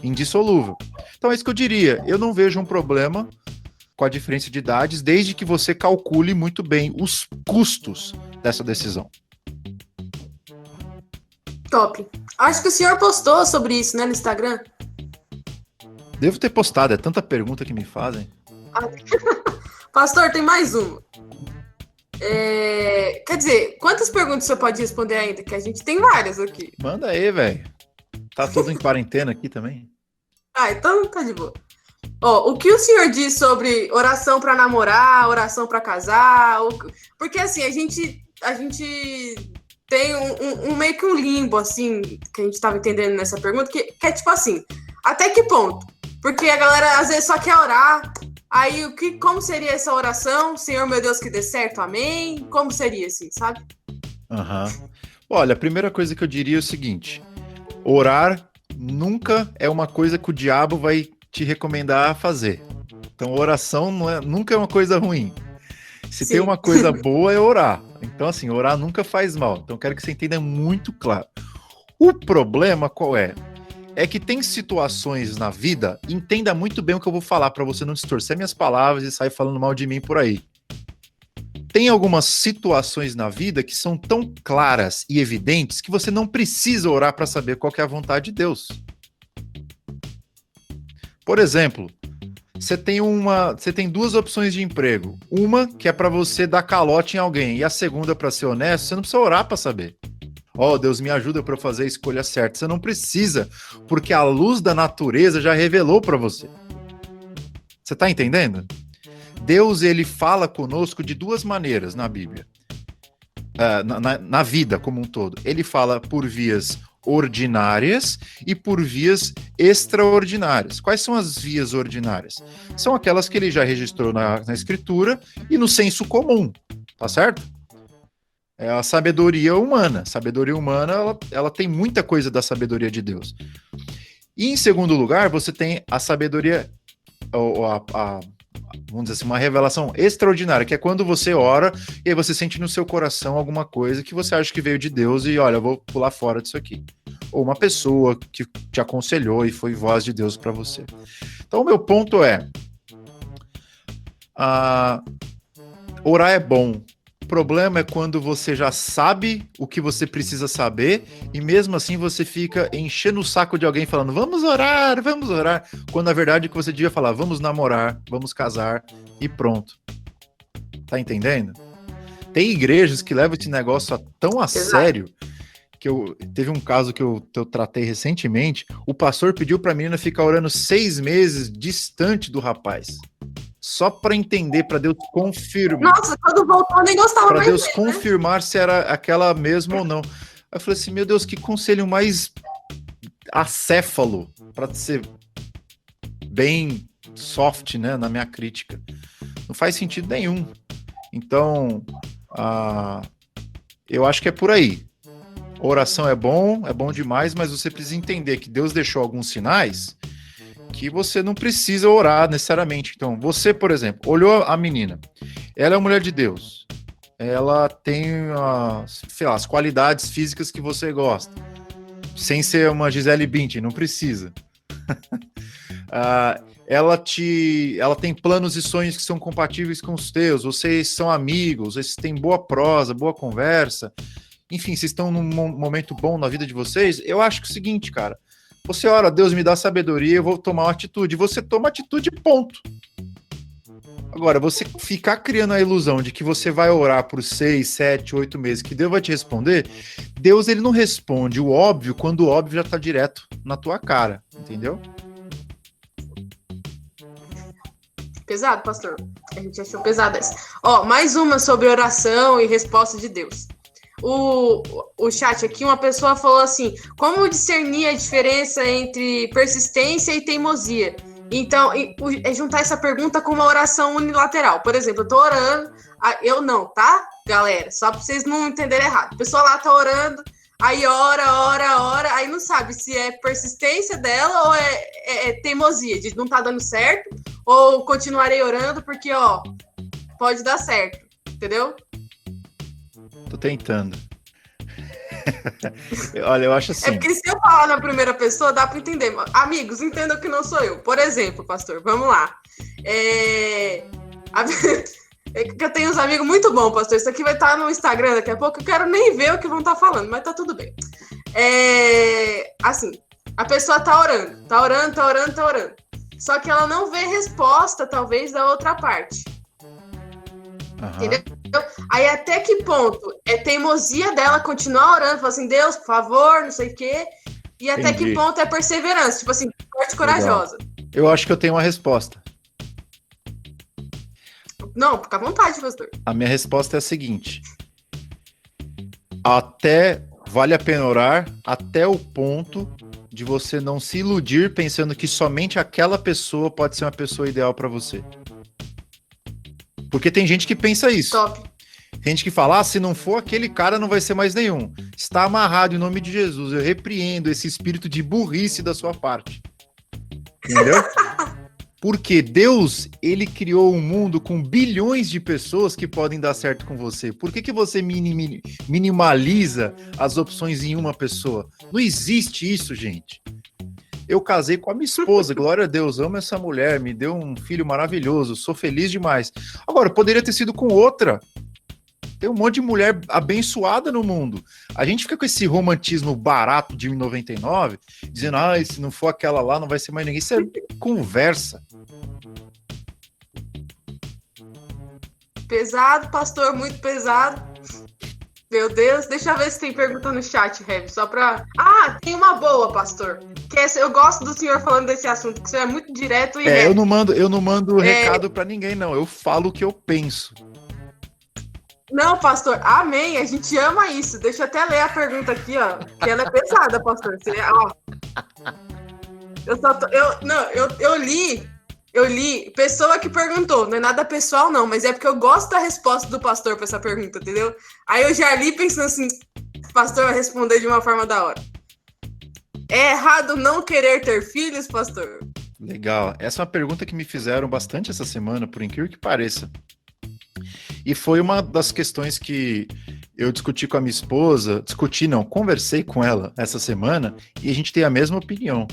A: indissolúvel. Então é isso que eu diria, eu não vejo um problema com a diferença de idades, desde que você calcule muito bem os custos dessa decisão.
B: Top. Acho que o senhor postou sobre isso, né, no Instagram?
A: Devo ter postado, é tanta pergunta que me fazem.
B: Pastor, tem mais uma. Quer dizer, quantas perguntas o senhor pode responder ainda? Que a gente tem várias aqui.
A: Manda aí, velho. Tá tudo em quarentena aqui também.
B: Então tá de boa. O que o senhor diz sobre oração para namorar, oração para casar? Porque assim, a gente tem um meio que um limbo, assim, que a gente estava entendendo nessa pergunta, que é tipo assim, até que ponto? Porque a galera às vezes só quer orar, aí como seria essa oração? Senhor meu Deus, que dê certo, amém? Como seria assim, sabe?
A: Olha, a primeira coisa que eu diria é o seguinte, orar nunca é uma coisa que o diabo vai te recomendar fazer. Então, oração nunca é uma coisa ruim. Se tem uma coisa boa, é orar. Então, assim, orar nunca faz mal. Então, quero que você entenda muito claro. O problema qual é? é que tem situações na vida, entenda muito bem o que eu vou falar para você não distorcer minhas palavras e sair falando mal de mim por aí. Tem algumas situações na vida que são tão claras e evidentes que você não precisa orar para saber qual que é a vontade de Deus. Por exemplo, você tem duas opções de emprego. Uma que é para você dar calote em alguém e a segunda, para ser honesto, você não precisa orar para saber. Deus me ajuda para eu fazer a escolha certa. Você não precisa, porque a luz da natureza já revelou para você. Você está entendendo? Deus, ele fala conosco de duas maneiras na Bíblia. Na vida como um todo. Ele fala por vias ordinárias e por vias extraordinárias. Quais são as vias ordinárias? São aquelas que ele já registrou na Escritura e no senso comum, tá certo? É a sabedoria humana. A sabedoria humana, ela tem muita coisa da sabedoria de Deus. E em segundo lugar, você tem a sabedoria, vamos dizer assim, uma revelação extraordinária, que é quando você ora e aí você sente no seu coração alguma coisa que você acha que veio de Deus e olha, eu vou pular fora disso aqui. Ou uma pessoa que te aconselhou e foi voz de Deus para você. Então o meu ponto é, orar é bom. O problema é quando você já sabe o que você precisa saber e mesmo assim você fica enchendo o saco de alguém falando vamos orar, quando na verdade o que você devia falar, vamos namorar, vamos casar e pronto. Tá entendendo? Tem igrejas que levam esse negócio tão a sério que teve um caso que eu tratei recentemente, o pastor pediu pra menina ficar orando 6 meses distante do rapaz. Só para entender, para Deus confirmar.
B: Nossa, quando voltou nem gostava mais
A: dele. Para Deus
B: dele,
A: confirmar, né? Se era aquela mesma ou não. Aí eu falei assim, meu Deus, que conselho mais acéfalo, para ser bem soft, né, na minha crítica. Não faz sentido nenhum. Então, eu acho que é por aí. Oração é bom demais, mas você precisa entender que Deus deixou alguns sinais que você não precisa orar necessariamente. Então, você, por exemplo, olhou a menina, ela é uma mulher de Deus, ela tem, sei lá, as qualidades físicas que você gosta, sem ser uma Gisele Bündchen, não precisa. Ela tem planos e sonhos que são compatíveis com os teus, vocês são amigos, vocês têm boa prosa, boa conversa, enfim, vocês estão num momento bom na vida de vocês. Eu acho que é o seguinte, cara, você ora, Deus me dá sabedoria, eu vou tomar uma atitude. Você toma atitude, ponto. Agora, você ficar criando a ilusão de que você vai orar por 6, 7, 8 meses, que Deus vai te responder, Deus ele não responde o óbvio quando o óbvio já está direto na tua cara, entendeu?
B: Pesado, pastor. A gente achou pesado essa. Mais uma sobre oração e resposta de Deus. O chat aqui, uma pessoa falou assim, como discernir a diferença entre persistência e teimosia? Então, juntar essa pergunta com uma oração unilateral. Por exemplo, eu tô orando, eu não, tá, galera? Só pra vocês não entenderem errado. A pessoa lá tá orando, aí ora, aí não sabe se é persistência dela ou é teimosia, de não tá dando certo, ou continuarei orando porque, pode dar certo, entendeu?
A: Tô tentando. Olha, eu acho assim.
B: É porque se eu falar na primeira pessoa, dá para entender. Amigos, entendam que não sou eu. Por exemplo, pastor, vamos lá. Eu tenho uns amigos muito bons, pastor. Isso aqui vai estar no Instagram daqui a pouco. Eu quero nem ver o que vão estar falando, mas tá tudo bem. Assim, a pessoa tá orando. Só que ela não vê resposta, talvez, da outra parte. Entendeu? Aí até que ponto é teimosia dela continuar orando, falar assim, Deus, por favor, não sei o quê, e até
A: Entendi.
B: Que ponto é perseverança, tipo assim, forte e corajosa.
A: Eu acho que eu tenho uma resposta.
B: Não, fica à vontade, pastor.
A: A minha resposta é a seguinte: vale a pena orar até o ponto de você não se iludir pensando que somente aquela pessoa pode ser uma pessoa ideal para você. Porque tem gente que pensa isso.
B: Top.
A: Tem gente que fala, se não for aquele cara, não vai ser mais nenhum. Está amarrado em nome de Jesus. Eu repreendo esse espírito de burrice da sua parte. Entendeu? Porque Deus, ele criou um mundo com bilhões de pessoas que podem dar certo com você. Por que você minimaliza as opções em uma pessoa? Não existe isso, gente. Eu casei com a minha esposa, glória a Deus, amo essa mulher, me deu um filho maravilhoso, sou feliz demais. Agora, poderia ter sido com outra. Tem um monte de mulher abençoada no mundo. A gente fica com esse romantismo barato de 99, dizendo, se não for aquela lá, não vai ser mais ninguém. Isso é conversa.
B: Pesado, pastor, muito pesado. Meu Deus, deixa eu ver se tem pergunta no chat, Rev, só pra... tem uma boa, pastor. Eu gosto do senhor falando desse assunto, que você é muito direto e reto.
A: Eu não mando recado pra ninguém, não. Eu falo o que eu penso.
B: Não, pastor, amém, a gente ama isso. Deixa eu até ler a pergunta aqui, ó, que ela é pesada, pastor. Eu li, pessoa que perguntou, não é nada pessoal não, mas é porque eu gosto da resposta do pastor pra essa pergunta, entendeu? Aí eu já li pensando assim, o pastor vai responder de uma forma da hora. É errado não querer ter filhos, pastor?
A: Legal, essa é uma pergunta que me fizeram bastante essa semana, por incrível que pareça. E foi uma das questões que eu discuti com a minha esposa, conversei com ela essa semana e a gente tem a mesma opinião.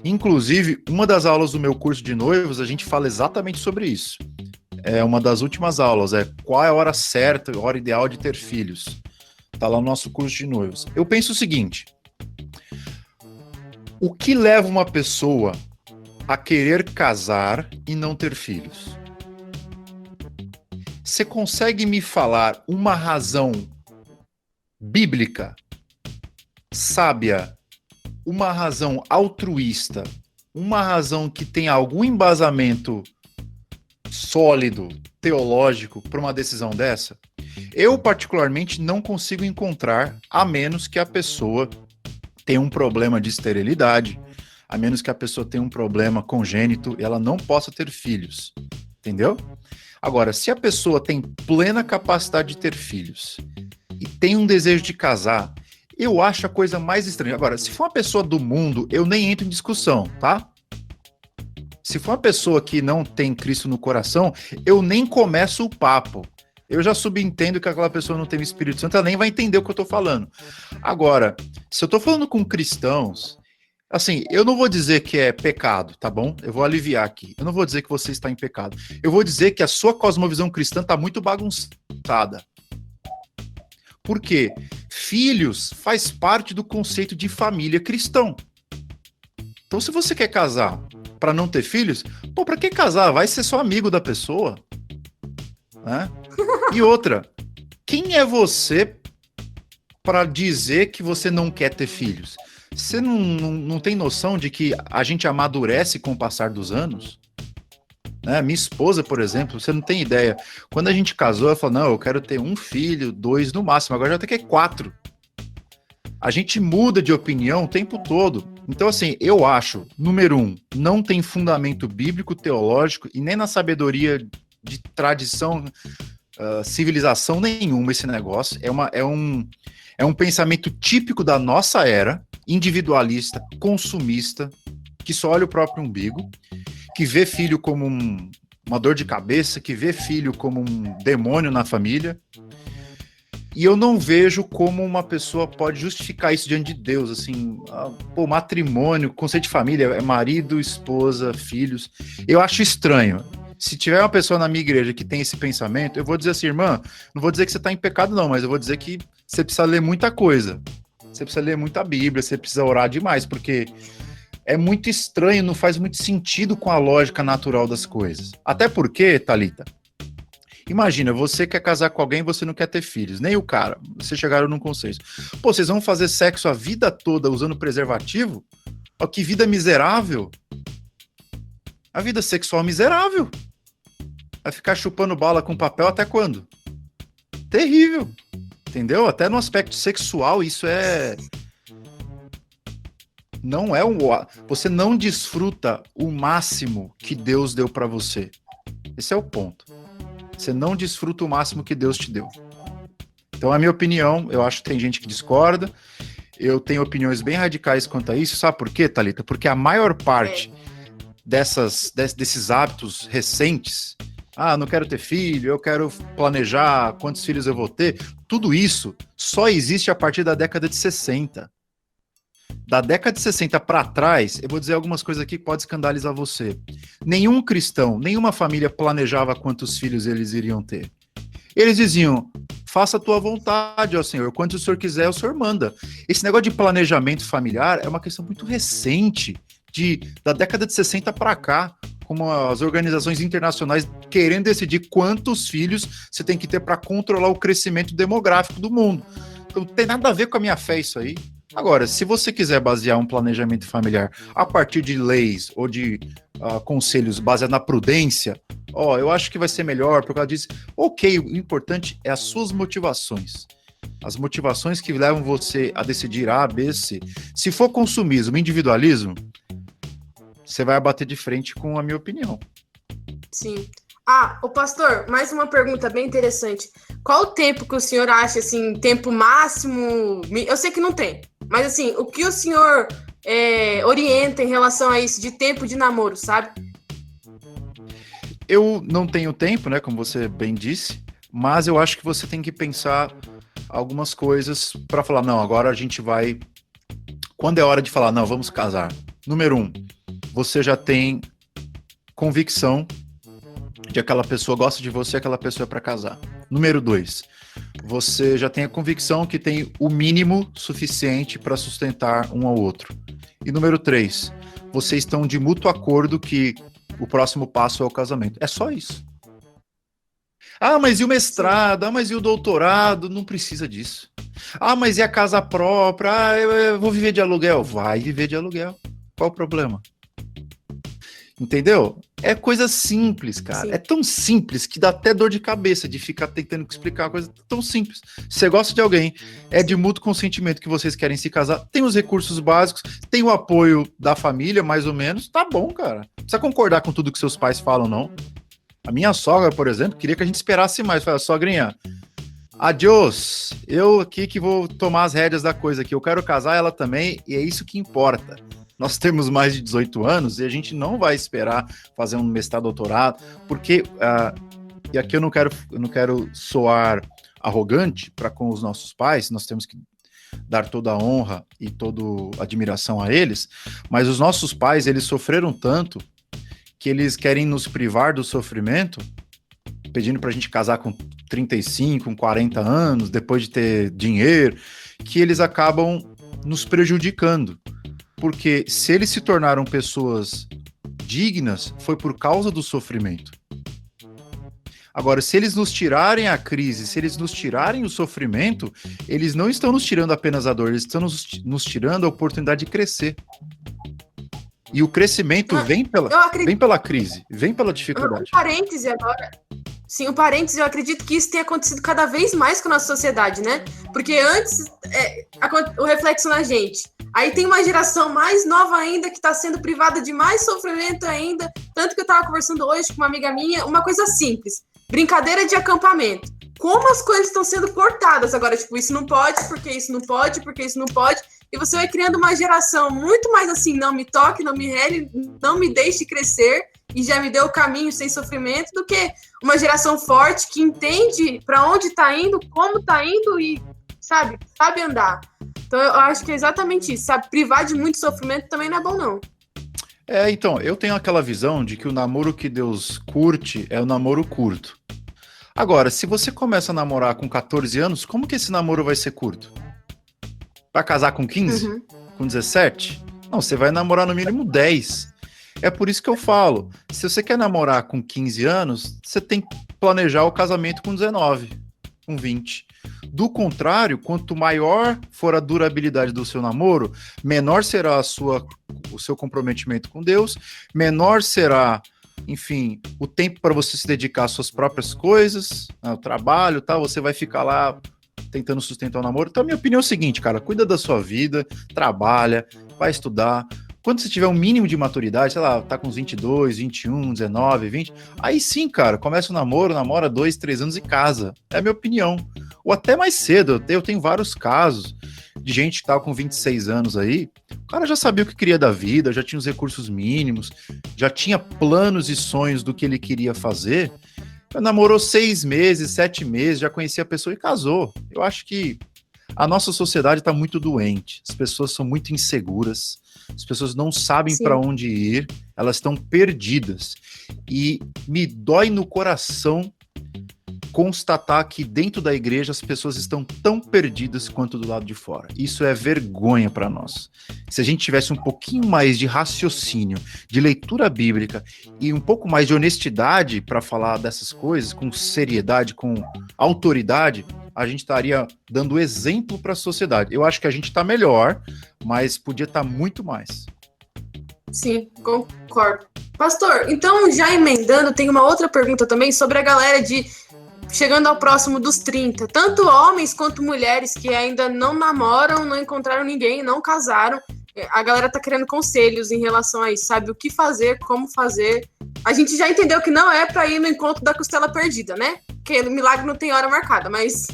A: Inclusive, uma das aulas do meu curso de noivos, a gente fala exatamente sobre isso. É uma das últimas aulas, qual é a hora certa, a hora ideal de ter filhos. Tá lá no nosso curso de noivos. Eu penso o seguinte, o que leva uma pessoa a querer casar e não ter filhos? Você consegue me falar uma razão bíblica, sábia, uma razão altruísta, uma razão que tem algum embasamento sólido, teológico, para uma decisão dessa? Eu, particularmente, não consigo encontrar, a menos que a pessoa tenha um problema de esterilidade, a menos que a pessoa tenha um problema congênito e ela não possa ter filhos. Entendeu? Agora, se a pessoa tem plena capacidade de ter filhos e tem um desejo de casar, eu acho a coisa mais estranha. Agora, se for uma pessoa do mundo, eu nem entro em discussão, tá? Se for uma pessoa que não tem Cristo no coração, eu nem começo o papo. Eu já subentendo que aquela pessoa não tem o Espírito Santo, ela nem vai entender o que eu tô falando. Agora, se eu tô falando com cristãos, assim, eu não vou dizer que é pecado, tá bom? Eu vou aliviar aqui. Eu não vou dizer que você está em pecado. Eu vou dizer que a sua cosmovisão cristã tá muito bagunçada. Por quê? Filhos faz parte do conceito de família cristão. Então, se você quer casar para não ter filhos, para que casar? Vai ser só amigo da pessoa. Né? E outra, quem é você para dizer que você não quer ter filhos? Você não tem noção de que a gente amadurece com o passar dos anos? Né? Minha esposa, por exemplo, você não tem ideia. Quando a gente casou, ela falou, não, eu quero ter 1 filho, 2 no máximo, agora já tem que 4. A gente muda de opinião o tempo todo. Então, assim, eu acho, número 1, não tem fundamento bíblico, teológico e nem na sabedoria de tradição, civilização nenhuma esse negócio. É um pensamento típico da nossa era, individualista, consumista, que só olha o próprio umbigo, que vê filho como uma dor de cabeça, que vê filho como um demônio na família. E eu não vejo como uma pessoa pode justificar isso diante de Deus, assim, matrimônio, conceito de família, é marido, esposa, filhos. Eu acho estranho. Se tiver uma pessoa na minha igreja que tem esse pensamento, eu vou dizer assim, irmã, não vou dizer que você está em pecado não, mas eu vou dizer que você precisa ler muita coisa. Você precisa ler muita Bíblia, você precisa orar demais, porque é muito estranho, não faz muito sentido com a lógica natural das coisas. Até porque, Thalita, imagina, você quer casar com alguém e você não quer ter filhos, nem o cara, vocês chegaram num consenso. Pô, vocês vão fazer sexo a vida toda usando preservativo? Ó, que vida miserável. A vida sexual miserável. Vai ficar chupando bala com papel até quando? Terrível. Entendeu? Até no aspecto sexual, isso não é você não desfruta o máximo que Deus deu para você. Esse é o ponto. Você não desfruta o máximo que Deus te deu. Então, a minha opinião, eu acho que tem gente que discorda. Eu tenho opiniões bem radicais quanto a isso. Sabe por quê, Thalita? Porque a maior parte desses hábitos recentes, não quero ter filho, eu quero planejar quantos filhos eu vou ter, tudo isso só existe a partir da década de 60. Da década de 60 para trás, eu vou dizer algumas coisas aqui que pode escandalizar você. Nenhum cristão, nenhuma família planejava quantos filhos eles iriam ter. Eles diziam, faça a tua vontade, ó Senhor, quanto o Senhor quiser, o Senhor manda. Esse negócio de planejamento familiar é uma questão muito recente, da década de 60 para cá, como as organizações internacionais querendo decidir quantos filhos você tem que ter para controlar o crescimento demográfico do mundo. Então não tem nada a ver com a minha fé isso aí. Agora, se você quiser basear um planejamento familiar a partir de leis ou de conselhos baseados na prudência, eu acho que vai ser melhor por causa disso. Ok, o importante é as suas motivações. As motivações que levam você a decidir A, B, C. Se for consumismo, individualismo, você vai bater de frente com a minha opinião.
B: Sim. O pastor, mais uma pergunta bem interessante. Qual o tempo que o senhor acha, assim, tempo máximo? Eu sei que não tem, mas assim, o que o senhor orienta em relação a isso de tempo de namoro, sabe?
A: Eu não tenho tempo, né, como você bem disse, mas eu acho que você tem que pensar algumas coisas para falar, não, agora a gente vai... Quando é hora de falar, não, vamos casar. Número 1, você já tem convicção de que aquela pessoa gosta de você, aquela pessoa é para casar. Número 2, você já tem a convicção que tem o mínimo suficiente para sustentar um ao outro. E número 3, vocês estão de mútuo acordo que o próximo passo é o casamento. É só isso. Mas e o mestrado? Mas e o doutorado? Não precisa disso. Mas e a casa própria? Eu vou viver de aluguel. Vai viver de aluguel. Qual o problema? Entendeu? É coisa simples, cara. Sim. É tão simples que dá até dor de cabeça de ficar tentando explicar uma coisa tão simples. Você gosta de alguém, é de mútuo consentimento que vocês querem se casar, tem os recursos básicos, tem o apoio da família, mais ou menos, tá bom, cara. Não precisa concordar com tudo que seus pais falam, não. A minha sogra, por exemplo, queria que a gente esperasse mais. Falei, sogrinha, adiós, eu aqui que vou tomar as rédeas da coisa aqui. Eu quero casar, ela também, e é isso que importa. Nós temos mais de 18 anos e a gente não vai esperar fazer um mestrado, doutorado, porque, e aqui eu não quero soar arrogante para com os nossos pais, nós temos que dar toda a honra e toda a admiração a eles, mas os nossos pais, eles sofreram tanto que eles querem nos privar do sofrimento, pedindo para a gente casar com 35, com 40 anos, depois de ter dinheiro, que eles acabam nos prejudicando. Porque se eles se tornaram pessoas dignas, foi por causa do sofrimento. Agora, se eles nos tirarem a crise, se eles nos tirarem o sofrimento, eles não estão nos tirando apenas a dor, eles estão nos tirando a oportunidade de crescer. E o crescimento vem pela crise, vem pela dificuldade.
B: Um parêntese agora. Sim, um parêntese, eu acredito que isso tem acontecido cada vez mais com a nossa sociedade, né? Porque antes, o reflexo na gente. Aí tem uma geração mais nova ainda que está sendo privada de mais sofrimento ainda. Tanto que eu estava conversando hoje com uma amiga minha, uma coisa simples. Brincadeira de acampamento. Como as coisas estão sendo cortadas agora, tipo, isso não pode, porque isso não pode, porque isso não pode. E você vai criando uma geração muito mais assim, não me toque, não me rele, não me deixe crescer e já me deu o caminho sem sofrimento, do que uma geração forte que entende para onde está indo, como está indo e, sabe andar. Então eu acho que é exatamente isso, sabe? Privar de muito sofrimento também não é bom, não.
A: Então, eu tenho aquela visão de que o namoro que Deus curte é o namoro curto. Agora, se você começa a namorar com 14 anos, como que esse namoro vai ser curto? Vai casar com 15? Uhum. Com 17? Não, você vai namorar no mínimo 10. É por isso que eu falo, se você quer namorar com 15 anos, você tem que planejar o casamento com 19, com 20. Do contrário, quanto maior for a durabilidade do seu namoro, menor será o seu comprometimento com Deus, menor será, enfim, o tempo para você se dedicar às suas próprias coisas, ao trabalho, tá? Você vai ficar lá tentando sustentar o namoro. Então, a minha opinião é o seguinte, cara, cuida da sua vida, trabalha, vai estudar. Quando você tiver um mínimo de maturidade, sei lá, tá com uns 22, 21, 19, 20, aí sim, cara, começa o namoro, namora 2, 3 anos e casa. É a minha opinião. Ou até mais cedo, eu tenho vários casos de gente que tava com 26 anos aí, o cara já sabia o que queria da vida, já tinha os recursos mínimos, já tinha planos e sonhos do que ele queria fazer, namorou 6 meses, 7 meses, já conhecia a pessoa e casou. Eu acho que A nossa sociedade está muito doente, as pessoas são muito inseguras, as pessoas não sabem para onde ir, elas estão perdidas. E me dói no coração constatar que dentro da igreja as pessoas estão tão perdidas quanto do lado de fora. Isso é vergonha para nós. Se a gente tivesse um pouquinho mais de raciocínio, de leitura bíblica e um pouco mais de honestidade para falar dessas coisas, com seriedade, com autoridade, a gente estaria dando exemplo para a sociedade. Eu acho que a gente está melhor, mas podia estar muito mais.
B: Sim, concordo. Pastor, então já emendando, tem uma outra pergunta também sobre a galera chegando ao próximo dos 30, tanto homens quanto mulheres que ainda não namoram, não encontraram ninguém, não casaram. A galera tá querendo conselhos em relação a isso, sabe? O que fazer, como fazer. A gente já entendeu que não é pra ir no encontro da costela perdida, né? Porque o milagre não tem hora marcada, mas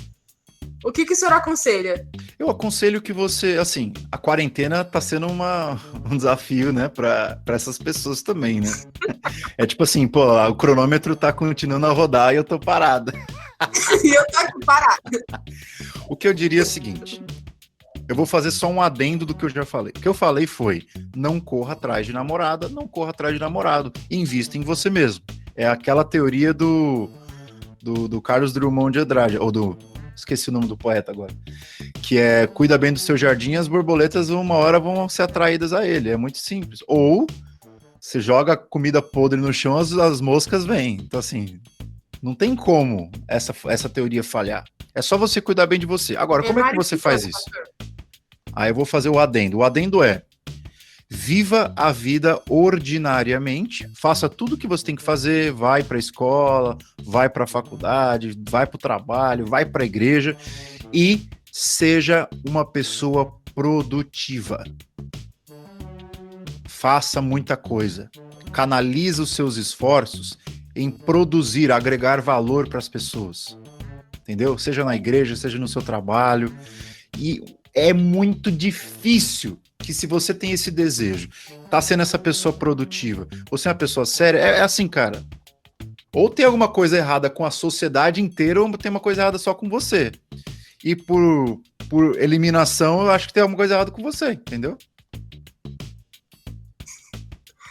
B: o que o senhor aconselha?
A: Eu aconselho que você, assim, a quarentena tá sendo um desafio, né, para essas pessoas também, né? É tipo assim, pô, o cronômetro tá continuando a rodar e eu tô parada.
B: E eu tô aqui parada.
A: O que eu diria é o seguinte, eu vou fazer só um adendo do que eu já falei. O que eu falei foi, não corra atrás de namorada, não corra atrás de namorado, invista em você mesmo. É aquela teoria do Carlos Drummond de Andrade, ou esqueci o nome do poeta agora, que é, cuida bem do seu jardim, as borboletas uma hora vão ser atraídas a ele, é muito simples. Ou, você joga comida podre no chão, as moscas vêm. Então, assim, não tem como essa teoria falhar. É só você cuidar bem de você. Agora, como é que você faz isso? Aí eu vou fazer o adendo. O adendo é, viva a vida ordinariamente, faça tudo o que você tem que fazer, vai para a escola, vai para a faculdade, vai para o trabalho, vai para a igreja e seja uma pessoa produtiva. Faça muita coisa. Canalize os seus esforços em produzir, agregar valor para as pessoas. Entendeu? Seja na igreja, seja no seu trabalho. E é muito difícil que, se você tem esse desejo, tá sendo essa pessoa produtiva, você é uma pessoa séria, é assim, cara. Ou tem alguma coisa errada com a sociedade inteira, ou tem uma coisa errada só com você. E por eliminação, eu acho que tem alguma coisa errada com você, entendeu?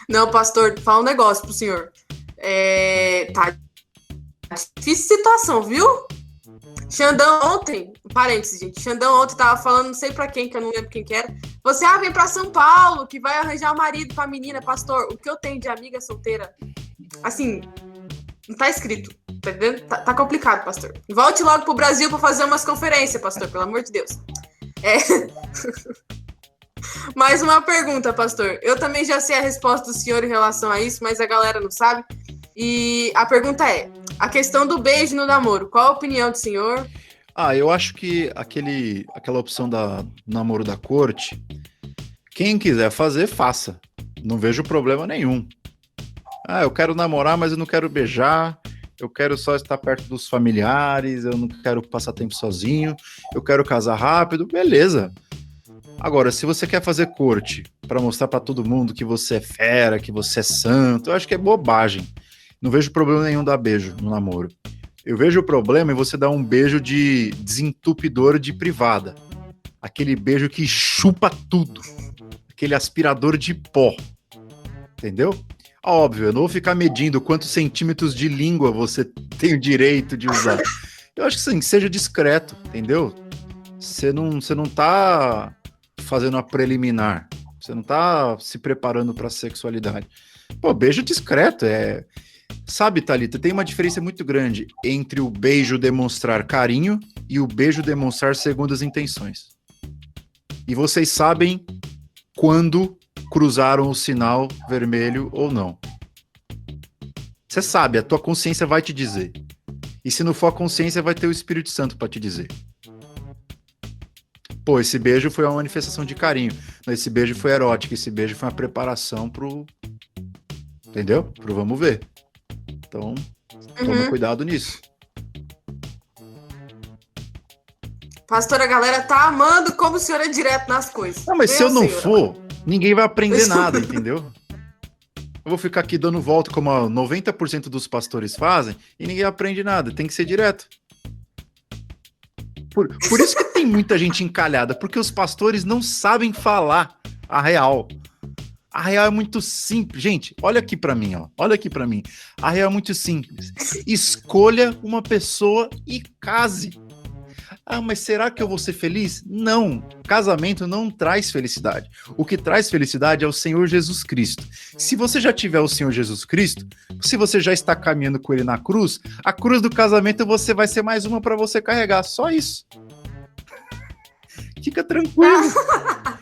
B: Não, pastor, fala um negócio pro senhor. Tá difícil situação, viu? Xandão ontem, parênteses, gente. Xandão ontem tava falando, não sei pra quem, que eu não lembro quem que era. Você vem pra São Paulo, que vai arranjar um marido pra menina, pastor. O que eu tenho de amiga solteira, assim, não tá escrito, tá entendendo? Tá complicado, pastor. Volte logo pro Brasil pra fazer umas conferências, pastor, pelo amor de Deus. Mais uma pergunta, pastor. Eu também já sei a resposta do senhor em relação a isso, mas a galera não sabe. E a pergunta é, a questão do beijo no namoro, qual a opinião do senhor?
A: Eu acho que aquela opção da namoro da corte, quem quiser fazer, faça. Não vejo problema nenhum. Eu quero namorar, mas eu não quero beijar, eu quero só estar perto dos familiares, eu não quero passar tempo sozinho, eu quero casar rápido, beleza. Agora, se você quer fazer corte para mostrar para todo mundo que você é fera, que você é santo, eu acho que é bobagem. Não vejo problema nenhum dar beijo no namoro. Eu vejo o problema em você dar um beijo de desentupidor de privada. Aquele beijo que chupa tudo. Aquele aspirador de pó. Entendeu? Óbvio, eu não vou ficar medindo quantos centímetros de língua você tem o direito de usar. Eu acho que sim, seja discreto, entendeu? Você não tá fazendo uma preliminar. Você não tá se preparando para a sexualidade. Pô, beijo discreto é... Sabe, Thalita, tem uma diferença muito grande entre o beijo demonstrar carinho e o beijo demonstrar segundas intenções. E vocês sabem quando cruzaram o sinal vermelho ou não. Você sabe, a tua consciência vai te dizer. E se não for a consciência, vai ter o Espírito Santo para te dizer. Pô, esse beijo foi uma manifestação de carinho. Esse beijo foi erótico, esse beijo foi uma preparação pro... Entendeu? Pro vamos ver. Então, toma cuidado nisso.
B: Pastor, a galera tá amando como o senhor é direto nas coisas.
A: Não, mas se eu não for, ninguém vai aprender nada, entendeu? Eu vou ficar aqui dando volta como 90% dos pastores fazem e ninguém aprende nada. Tem que ser direto. Por isso que tem muita gente encalhada, porque os pastores não sabem falar a real. A real é muito simples. Gente, olha aqui pra mim, ó. Olha aqui pra mim. A real é muito simples. Escolha uma pessoa e case. Ah, mas será que eu vou ser feliz? Não. Casamento não traz felicidade. O que traz felicidade é o Senhor Jesus Cristo. Se você já tiver o Senhor Jesus Cristo, se você já está caminhando com ele na cruz, a cruz do casamento você vai ser mais uma para você carregar. Só isso. Fica tranquilo.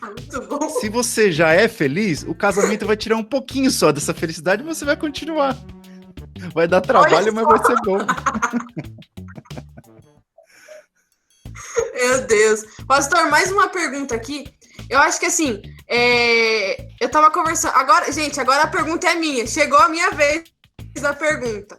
B: Muito bom.
A: Se você já é feliz, o casamento vai tirar um pouquinho só dessa felicidade e você vai continuar. Vai dar trabalho, mas vai ser bom.
B: Meu Deus. Pastor, mais uma pergunta aqui. Eu acho que assim, eu tava conversando. Agora, gente, agora a pergunta é minha. Chegou a minha vez da pergunta.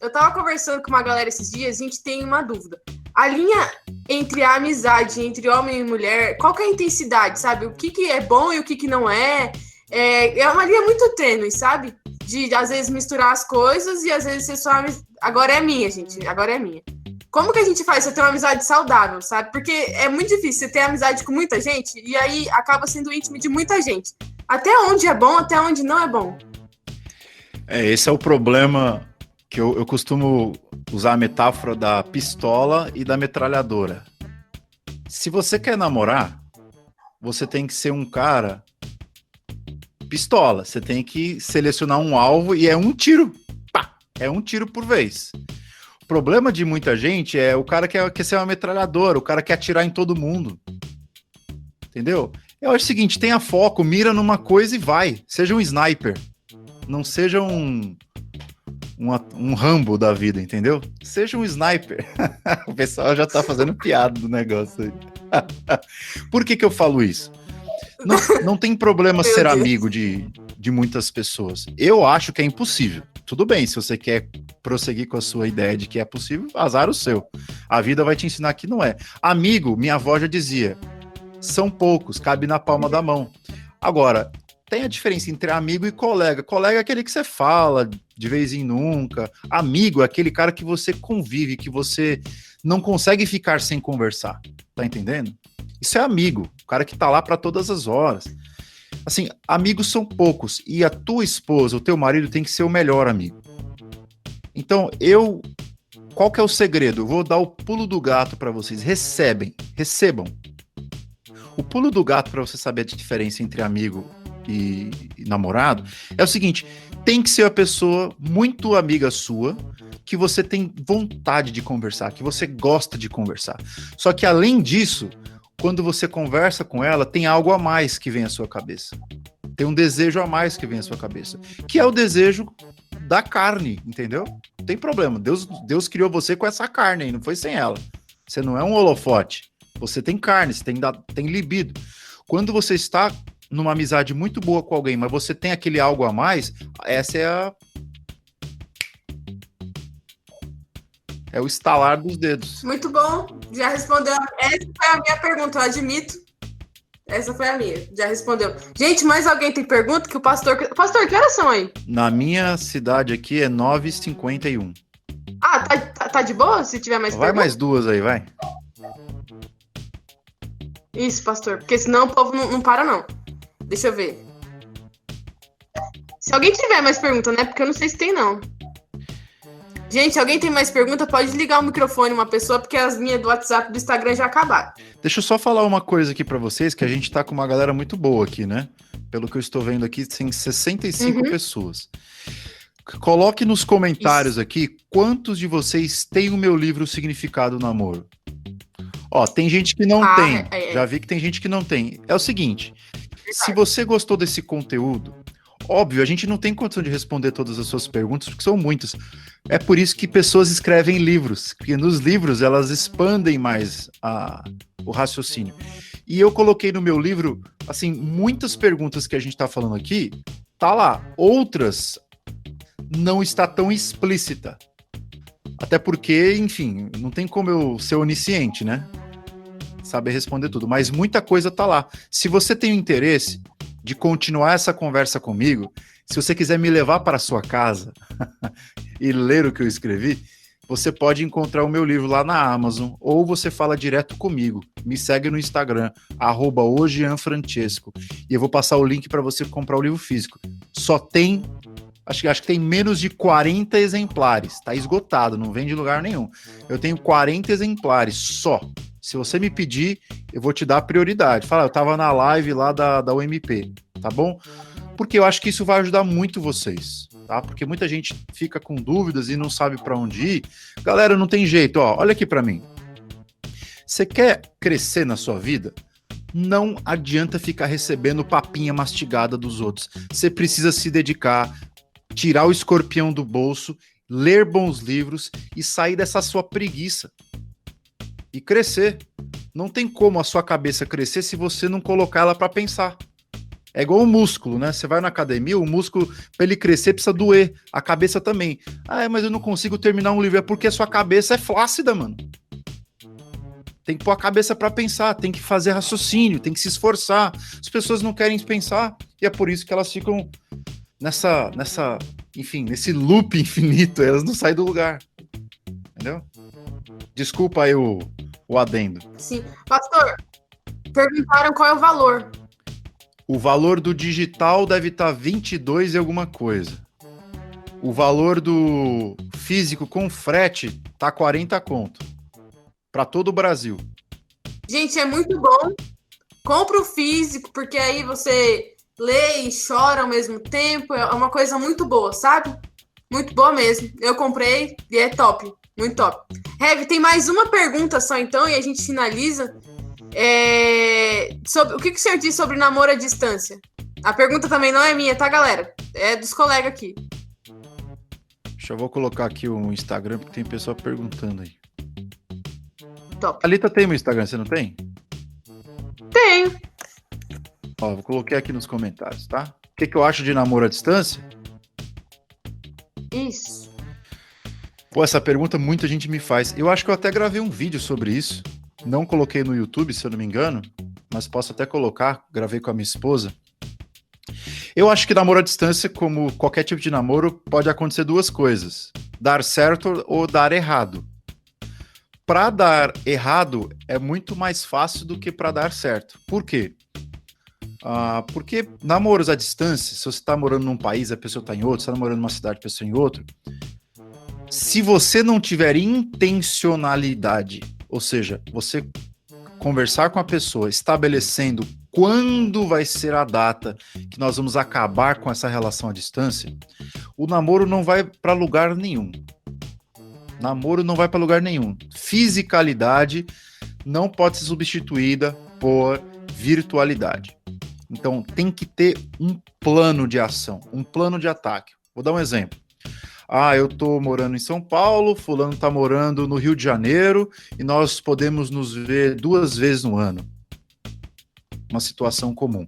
B: Eu tava conversando com uma galera esses dias, a gente tem uma dúvida. A linha entre a amizade entre homem e mulher, qual que é a intensidade, sabe? O que é bom e o que não é? É uma linha muito tênue, sabe? De às vezes misturar as coisas e às vezes ser só agora é minha, gente. Agora é minha. Como que a gente faz pra ter uma amizade saudável, sabe? Porque é muito difícil você ter amizade com muita gente e aí acaba sendo íntimo de muita gente. Até onde é bom, até onde não é bom.
A: Esse é o problema que eu costumo usar a metáfora da pistola e da metralhadora. Se você quer namorar, você tem que ser um cara pistola. Você tem que selecionar um alvo e é um tiro. Pá! É um tiro por vez. O problema de muita gente é o cara que quer ser uma metralhadora, o cara quer atirar em todo mundo. Entendeu? Eu acho o seguinte, tenha foco, mira numa coisa e vai. Seja um sniper. Não seja um Rambo da vida, entendeu? Seja um sniper. O pessoal já tá fazendo piada do negócio aí. Por que eu falo isso? Não tem problema ser amigo de muitas pessoas. Eu acho que é impossível. Tudo bem, se você quer prosseguir com a sua ideia de que é possível, azar o seu. A vida vai te ensinar que não é. Amigo, minha avó já dizia, são poucos, cabe na palma da mão. Agora, tem a diferença entre amigo e colega. Colega é aquele que você fala de vez em nunca. Amigo é aquele cara que você convive, que você não consegue ficar sem conversar. Tá entendendo? Isso é amigo, o cara que tá lá para todas as horas. Assim, amigos são poucos e a tua esposa, o teu marido tem que ser o melhor amigo. Então, qual que é o segredo? Eu vou dar o pulo do gato para vocês. Recebam. O pulo do gato para você saber a diferença entre amigo e namorado é o seguinte: tem que ser a pessoa muito amiga sua, que você tem vontade de conversar, que você gosta de conversar. Só que além disso, quando você conversa com ela, tem algo a mais que vem à sua cabeça. Tem um desejo a mais que vem à sua cabeça, que é o desejo da carne, entendeu? Não tem problema. Deus criou você com essa carne aí, não foi sem ela. Você não é um holofote. Você tem carne, você tem libido. Quando você está numa amizade muito boa com alguém, mas você tem aquele algo a mais, essa é o estalar dos dedos.
B: Muito bom, já respondeu. Essa foi a minha pergunta, eu admito. Essa foi a minha, já respondeu. Gente, mais alguém tem pergunta? Que o pastor... Pastor, que horas são aí?
A: Na minha cidade aqui é 9h51.
B: Ah, tá de boa? Se tiver mais
A: vai
B: pergunta?
A: Mais duas aí, vai.
B: Isso, pastor, porque senão o povo não para, não. Deixa eu ver. Se alguém tiver mais pergunta, né? Porque eu não sei se tem, não. Gente, alguém tem mais pergunta? Pode ligar o microfone uma pessoa, porque as minhas do WhatsApp e do Instagram já acabaram.
A: Deixa eu só falar uma coisa aqui pra vocês, que a gente tá com uma galera muito boa aqui, né? Pelo que eu estou vendo aqui, tem 65 pessoas. Coloque nos comentários aqui quantos de vocês têm o meu livro Significado do Namoro. Ó, tem gente que não tem. Já vi que tem gente que não tem. É o seguinte, se você gostou desse conteúdo, óbvio, a gente não tem condição de responder todas as suas perguntas, porque são muitas. É por isso que pessoas escrevem livros, porque nos livros elas expandem mais o raciocínio. E eu coloquei no meu livro, assim, muitas perguntas que a gente tá falando aqui, tá lá. Outras não está tão explícita. Até porque, enfim, não tem como eu ser onisciente, né? Saber responder tudo. Mas muita coisa tá lá. Se você tem o interesse de continuar essa conversa comigo, se você quiser me levar para a sua casa e ler o que eu escrevi, você pode encontrar o meu livro lá na Amazon, ou você fala direto comigo. Me segue no Instagram, @hojeanfrancesco, e eu vou passar o link para você comprar o livro físico. Só tem, acho que tem menos de 40 exemplares, tá esgotado, não vende em lugar nenhum. Eu tenho 40 exemplares só. Se você me pedir, eu vou te dar prioridade. Fala, eu tava na live lá da UMP, tá bom? Porque eu acho que isso vai ajudar muito vocês, tá? Porque muita gente fica com dúvidas e não sabe para onde ir. Galera, não tem jeito, ó, olha aqui para mim. Você quer crescer na sua vida? Não adianta ficar recebendo papinha mastigada dos outros. Você precisa se dedicar, tirar o escorpião do bolso, ler bons livros e sair dessa sua preguiça. E crescer. Não tem como a sua cabeça crescer se você não colocar ela para pensar. É igual o músculo, né? Você vai na academia, o músculo, para ele crescer, precisa doer. A cabeça também. Ah, mas eu não consigo terminar um livro. É porque a sua cabeça é flácida, mano. Tem que pôr a cabeça para pensar, tem que fazer raciocínio, tem que se esforçar. As pessoas não querem pensar e é por isso que elas ficam enfim, nesse loop infinito. Elas não saem do lugar. Entendeu? Desculpa aí o adendo.
B: Sim. Pastor, perguntaram qual é o valor.
A: O valor do digital deve estar 22 e alguma coisa. O valor do físico com frete tá 40 conto. Para todo o Brasil.
B: Gente, é muito bom. Compra o físico, porque aí você lê e chora ao mesmo tempo. É uma coisa muito boa, sabe? Muito boa mesmo. Eu comprei e é top. Muito top. Heavy, tem mais uma pergunta só então e a gente finaliza. O que o senhor diz sobre namoro à distância? A pergunta também não é minha, tá, galera? É dos colegas aqui.
A: Eu vou colocar aqui o Instagram, porque tem pessoa perguntando aí.
B: Top.
A: A Thalita tem meu Instagram, você não tem?
B: Tem.
A: Ó, vou colocar aqui nos comentários, tá? O que eu acho de namoro à distância?
B: Isso.
A: Pô, essa pergunta muita gente me faz. Eu acho que eu até gravei um vídeo sobre isso. Não coloquei no YouTube, se eu não me engano, mas posso até colocar. Gravei com a minha esposa. Eu acho que namoro à distância, como qualquer tipo de namoro, pode acontecer duas coisas: dar certo ou dar errado. Para dar errado é muito mais fácil do que para dar certo. Por quê? Porque namoros à distância, se você está morando num país, a pessoa está em outro, você está morando numa cidade, a pessoa em outro. Se você não tiver intencionalidade, ou seja, você conversar com a pessoa, estabelecendo quando vai ser a data que nós vamos acabar com essa relação à distância, o namoro não vai para lugar nenhum. Namoro não vai para lugar nenhum. Fisicalidade não pode ser substituída por virtualidade. Então tem que ter um plano de ação, um plano de ataque. Vou dar um exemplo. Eu tô morando em São Paulo, fulano tá morando no Rio de Janeiro e nós podemos nos ver 2 vezes no ano. Uma situação comum.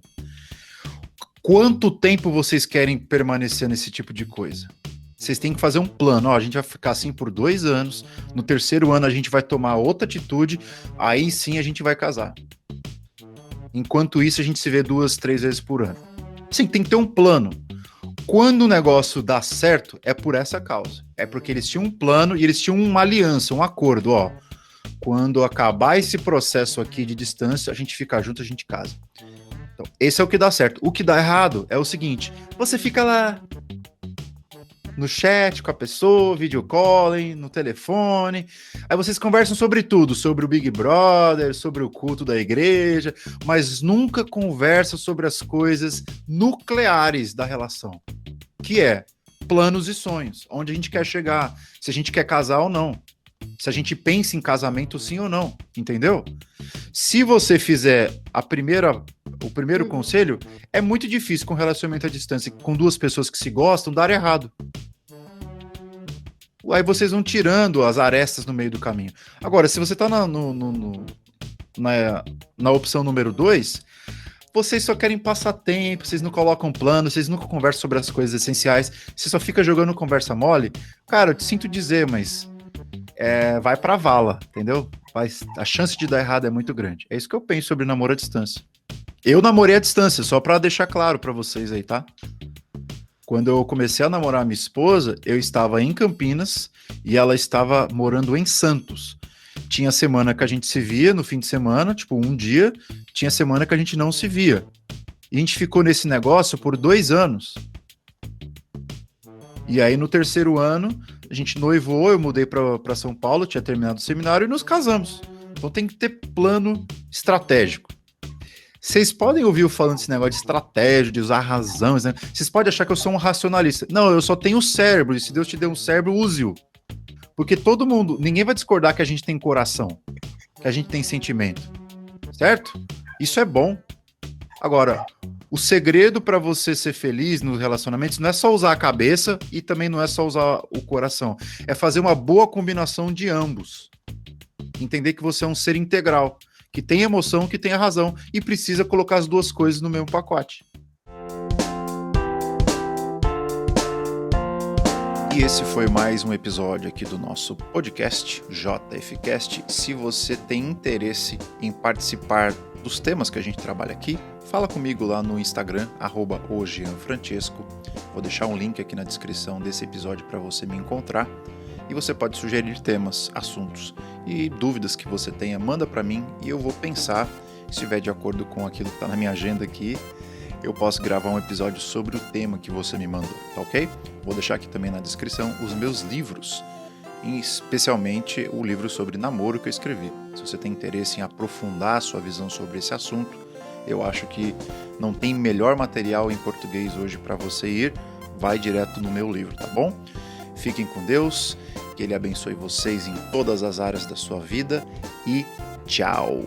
A: Quanto tempo vocês querem permanecer nesse tipo de coisa? Vocês têm que fazer um plano. A gente vai ficar assim por 2 anos. No 3º ano a gente vai tomar outra atitude. Aí sim a gente vai casar. Enquanto isso a gente se vê 2, 3 vezes por ano. Sim, tem que ter um plano. Quando o negócio dá certo, é por essa causa. É porque eles tinham um plano e eles tinham uma aliança, um acordo. Quando acabar esse processo aqui de distância, a gente fica junto, a gente casa. Então, esse é o que dá certo. O que dá errado é o seguinte: você fica lá no chat com a pessoa, video calling, no telefone. Aí vocês conversam sobre tudo, sobre o Big Brother, sobre o culto da igreja, mas nunca conversam sobre as coisas nucleares da relação, que é planos e sonhos, onde a gente quer chegar, se a gente quer casar ou não, se a gente pensa em casamento sim ou não, entendeu? Se você fizer o primeiro conselho, é muito difícil com relacionamento à distância, com 2 pessoas que se gostam, dar errado. Aí vocês vão tirando as arestas no meio do caminho. Agora, se você está na opção número 2, vocês só querem passar tempo, vocês não colocam plano, vocês nunca conversam sobre as coisas essenciais, você só fica jogando conversa mole. Cara, eu te sinto dizer, mas vai pra vala, entendeu? A chance de dar errado é muito grande. É isso que eu penso sobre namoro à distância. Eu namorei à distância, só pra deixar claro pra vocês aí, tá? Quando eu comecei a namorar minha esposa, eu estava em Campinas e ela estava morando em Santos. Tinha semana que a gente se via no fim de semana, tipo um dia, tinha semana que a gente não se via. E a gente ficou nesse negócio por 2 anos. E aí no terceiro ano, a gente noivou, eu mudei para São Paulo, tinha terminado o seminário e nos casamos. Então tem que ter plano estratégico. Vocês podem ouvir eu falando desse negócio de estratégia, de usar razão, né? Vocês podem achar que eu sou um racionalista. Não, eu só tenho cérebro, e se Deus te deu um cérebro, use-o. Porque todo mundo, ninguém vai discordar que a gente tem coração, que a gente tem sentimento, certo? Isso é bom. Agora, o segredo para você ser feliz nos relacionamentos não é só usar a cabeça e também não é só usar o coração. É fazer uma boa combinação de ambos. Entender que você é um ser integral, que tem emoção, que tem a razão e precisa colocar as duas coisas no mesmo pacote. E esse foi mais um episódio aqui do nosso podcast, JFcast. Se você tem interesse em participar dos temas que a gente trabalha aqui, fala comigo lá no Instagram, @ojeanfrancesco. Vou deixar um link aqui na descrição desse episódio para você me encontrar. E você pode sugerir temas, assuntos e dúvidas que você tenha, manda para mim e eu vou pensar, se estiver de acordo com aquilo que está na minha agenda aqui, eu posso gravar um episódio sobre o tema que você me mandou, tá ok? Vou deixar aqui também na descrição os meus livros, especialmente o livro sobre namoro que eu escrevi. Se você tem interesse em aprofundar a sua visão sobre esse assunto, eu acho que não tem melhor material em português hoje para você ir, vai direto no meu livro, tá bom? Fiquem com Deus, que Ele abençoe vocês em todas as áreas da sua vida e tchau!